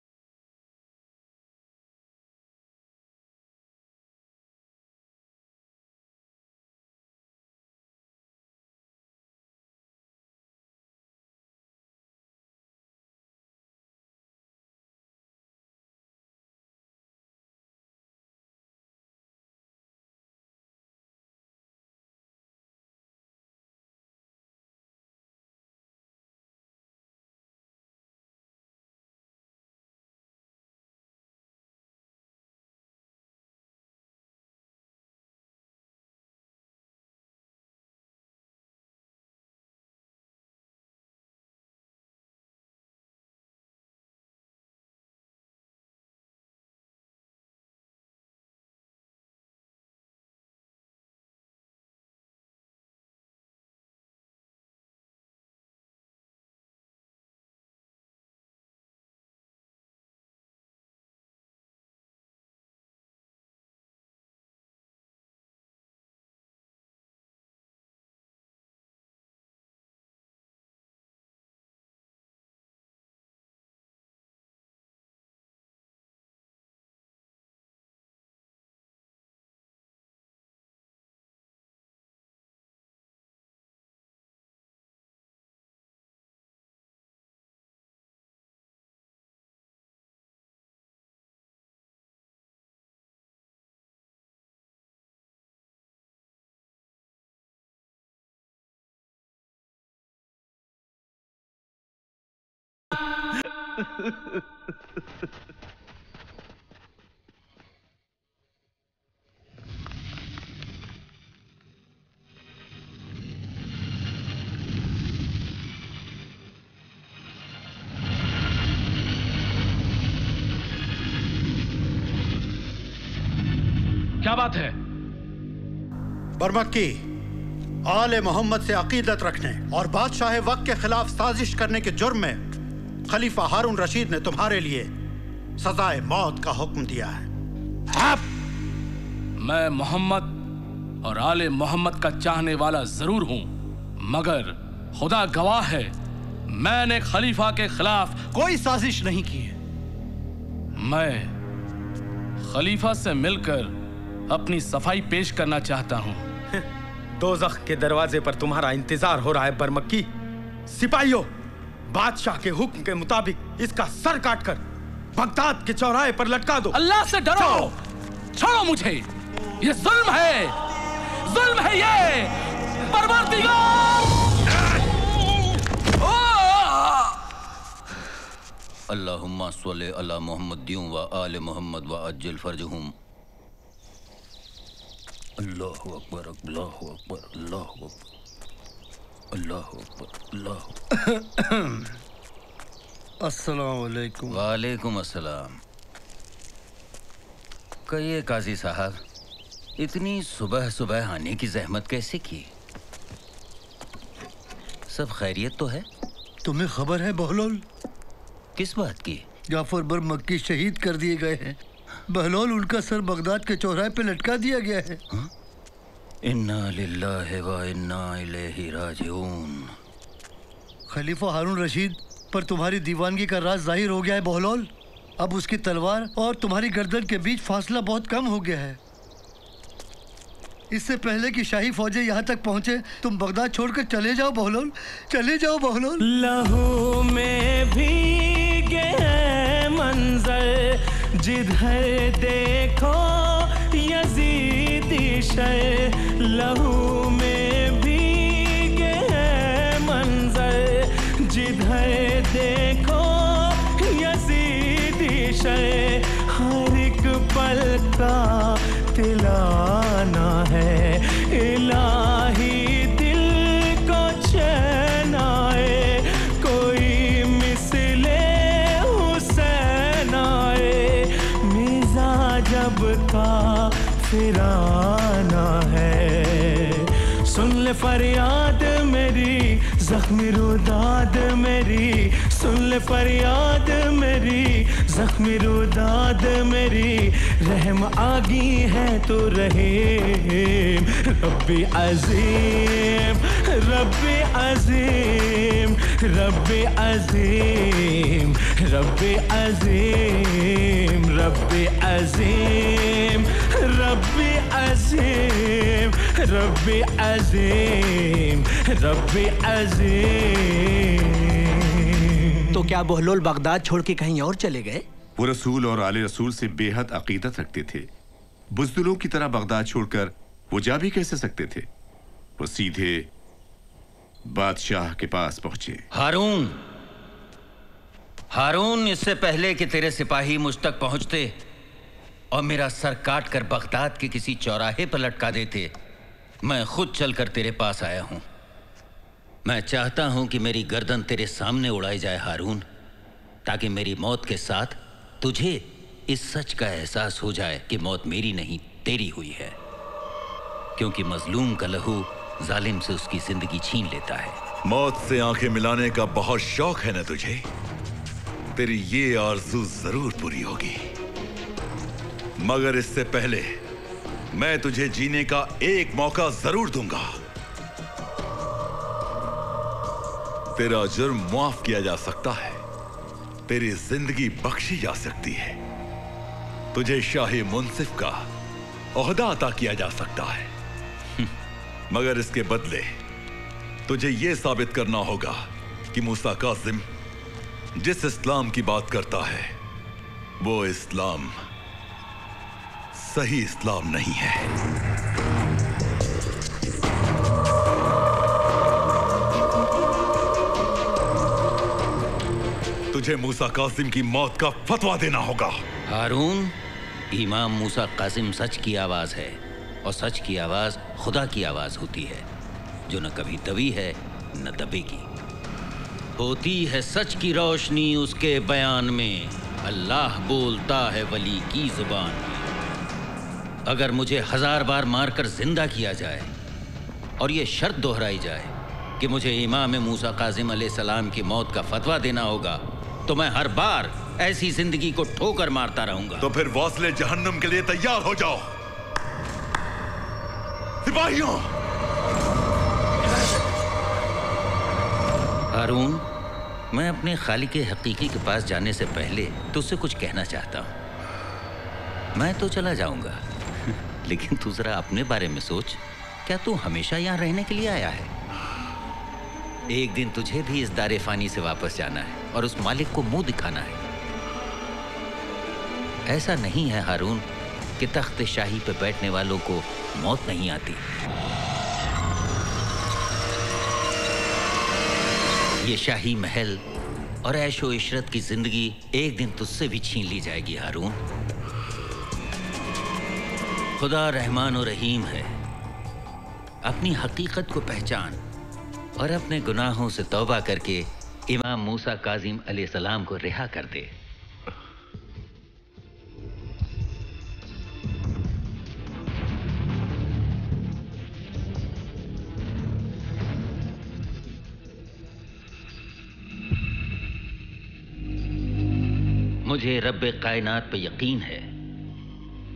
क्या बात है? बरमक्की, आले मोहम्मद से अकीदत रखने और बादशाह वक्त के खिलाफ साजिश करने के जुर्म में खलीफा हारून रशीद ने तुम्हारे लिए सजाए मौत का हुक्म दिया है। मैं मोहम्मद और आले मोहम्मद का चाहने वाला जरूर हूं, मगर खुदा गवाह है, मैंने खलीफा के खिलाफ कोई साजिश नहीं की है। मैं खलीफा से मिलकर अपनी सफाई पेश करना चाहता हूं। दोज़ख के दरवाजे पर तुम्हारा इंतजार हो रहा है बरमक्की। सिपाहियों, बादशाह के हुक्म के मुताबिक इसका सर काटकर बगदाद के चौराहे पर लटका दो। अल्लाह से डरो, छोड़ो मुझे, ये जुल्म है, जुल्म है ये। परवरदिगार! अल्लाहुम्मा सल्लि अला मुहम्मदिन व आले मोहम्मद व अज्जिल फरजहुम। अल्लाहु अकबर, अल्लाहु अकबर, अल्लाहु अकबर, अल्लाहु अकबर, अल्लाहु। अस्सलाम वालेकुम। वालेकुम अस्सलाम। कहिए काजी साहब, इतनी सुबह सुबह आने की जहमत कैसे की? सब खैरियत तो है? तुम्हें खबर है बहलोल? किस बात की? जाफर बरमक्की शहीद कर दिए गए हैं। बहलोल, उनका सर बगदाद के चौराहे पे लटका दिया गया है। इन्ना लिल्लाहि व इन्ना इलैहि राजिऊन। खलीफा हारून रशीद पर तुम्हारी दीवानगी का राज जाहिर हो गया है बहलोल। अब उसकी तलवार और तुम्हारी गर्दन के बीच फासला बहुत कम हो गया है। इससे पहले कि शाही फौजें यहाँ तक पहुँचे, तुम बगदाद छोड़कर चले जाओ बहलोल, चले जाओ बहलोल। लहू में भीगे हैं मंजर, जिधर देखो यजीदी शर। लहू में भीगे हैं मंजर, जिधर देखो यजीदी शर। हर एक पल का तिलाना है, इलाही दिल को चैन आए। कोई मिसले हुसैन आए, मिजाज का फिराना है। सुन ले फरियाद मेरी, जख्मी रुदाद मेरी। सुन ले फरियाद मेरी, जख्मी रुदाद मेरी। रहम आगी है तो रहीम, रब्बी अजीम, रब्बी अजीम, रब्बी अजीम, रब्बी अजीम, रब्बी अजीम, रब्बी अजीम, रब्बी अजीम, रब्बी अजीम। तो क्या बहलोल बगदाद छोड़ के कहीं और चले गए? वो रसूल और आले रसूल से बेहद अकीदत रखते थे। बुज़दिलों की तरह बगदाद छोड़कर वो जा भी कैसे सकते थे? वो सीधे बादशाह के पास पहुंचे। हारून, हारून, इससे पहले कि तेरे सिपाही मुझ तक पहुंचते और मेरा सर काट कर बगदाद के किसी चौराहे पर लटका देते, मैं खुद चलकर तेरे पास आया हूं। मैं चाहता हूं कि मेरी गर्दन तेरे सामने उड़ाई जाए हारून, ताकि मेरी मौत के साथ तुझे इस सच का एहसास हो जाए कि मौत मेरी नहीं तेरी हुई है। क्योंकि मजलूम का लहू जालिम से उसकी जिंदगी छीन लेता है। मौत से आंखें मिलाने का बहुत शौक है ना तुझे? तेरी ये आरज़ू जरूर पूरी होगी, मगर इससे पहले मैं तुझे जीने का एक मौका जरूर दूंगा। तेरा जुर्म माफ किया जा सकता है, तेरी जिंदगी बख्शी जा सकती है, तुझे शाही मुंसिफ का ओहदा अता किया जा सकता है, मगर इसके बदले तुझे यह साबित करना होगा कि मूसा काजिम जिस इस्लाम की बात करता है वो इस्लाम सही इस्लाम नहीं है। तुझे मूसा कासिम की मौत का फतवा देना होगा। हारून, इमाम मूसा कासिम सच की आवाज है, और सच की आवाज खुदा की आवाज होती है, जो न कभी दबी है न दबेगी। होती है सच की रोशनी उसके बयान में, अल्लाह बोलता है वली की जुबान में। अगर मुझे 1000 बार मारकर जिंदा किया जाए और ये शर्त दोहराई जाए कि मुझे इमाम मूसा काजिम अलैहिस्सलाम की मौत का फतवा देना होगा, तो मैं हर बार ऐसी जिंदगी को ठोकर मारता रहूंगा। तो फिर वासले जहन्नुम के लिए तैयार हो जाओ। सिपाहियों! हारून, मैं अपने खालिक हकीकी के पास जाने से पहले तुझसे कुछ कहना चाहता हूं। मैं तो चला जाऊंगा, लेकिन तू जरा अपने बारे में सोच। क्या तू हमेशा यहाँ रहने के लिए आया है? एक दिन तुझे भी इस दारे फानी से वापस जाना है और उस मालिक को मुंह दिखाना है। ऐसा नहीं है हारून कि तख्त शाही पे बैठने वालों को मौत नहीं आती। ये शाही महल और ऐशो इशरत की जिंदगी एक दिन तुझसे भी छीन ली जाएगी हारून। खुदा रहमान और रहीम है। अपनी हकीकत को पहचान और अपने गुनाहों से तौबा करके इमाम मूसा काजिम अलैहिस्सलाम को रिहा कर दे। मुझे रब्बे कायनात पे यकीन है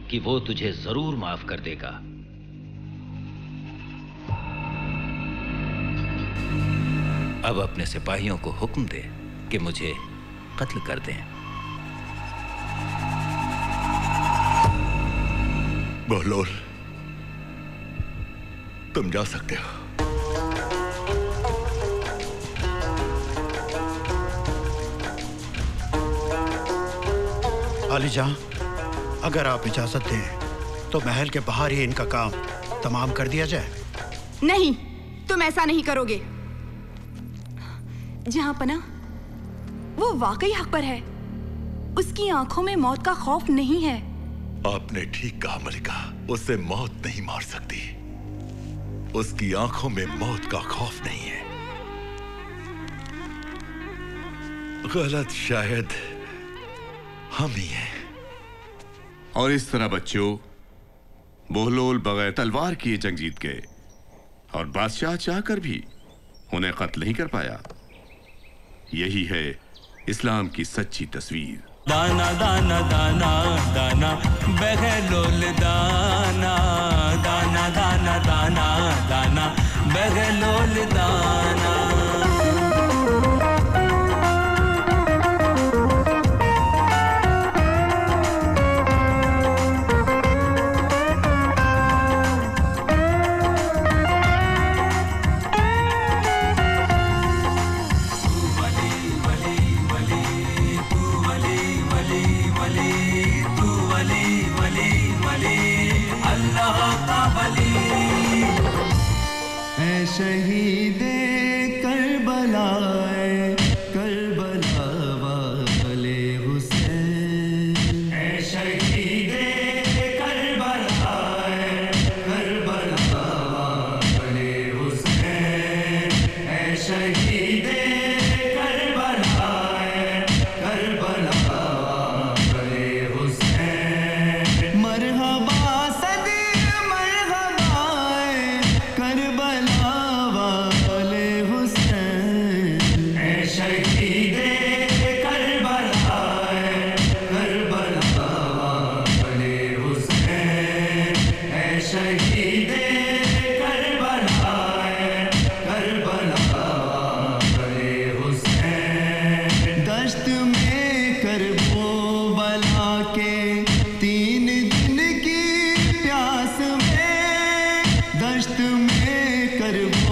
कि वो तुझे जरूर माफ कर देगा। अब अपने सिपाहियों को हुक्म दे कि मुझे कत्ल कर दें। बहलोल, तुम जा सकते हो। अली जहां, अगर आप इजाजत दें तो महल के बाहर ही इनका काम तमाम कर दिया जाए। नहीं, तुम ऐसा नहीं करोगे। जहां पना, वो वाकई हक पर है। उसकी आंखों में मौत का खौफ नहीं है। आपने ठीक कहा मलिका, उससे मौत नहीं मार सकती। उसकी आंखों में मौत का खौफ नहीं है। गलत शायद हम ही हैं। और इस तरह बच्चों, बहलोल बगैर तलवार किए जंग जीत गए और बादशाह चाहकर भी उन्हें कत्ल नहीं कर पाया। यही है इस्लाम की सच्ची तस्वीर। दाना दाना दाना दाना बहलोल दाना, दाना दाना दाना दाना बहलोल दाना। शहीदे करबला करबला वाले हुसैन, शहीदे करबला करबला वाले हुसैन, शहीदे करबला करबला वाले हुसैन। मरहबा सदी मरहबा करबला वाले हुसैन, शहीदे करबला करबला वाले हुसैन, शहीदे करबला करबला वाले हुसैन। दश्त में करबो बला के 3 दिन की प्यास में, दश्त में करबो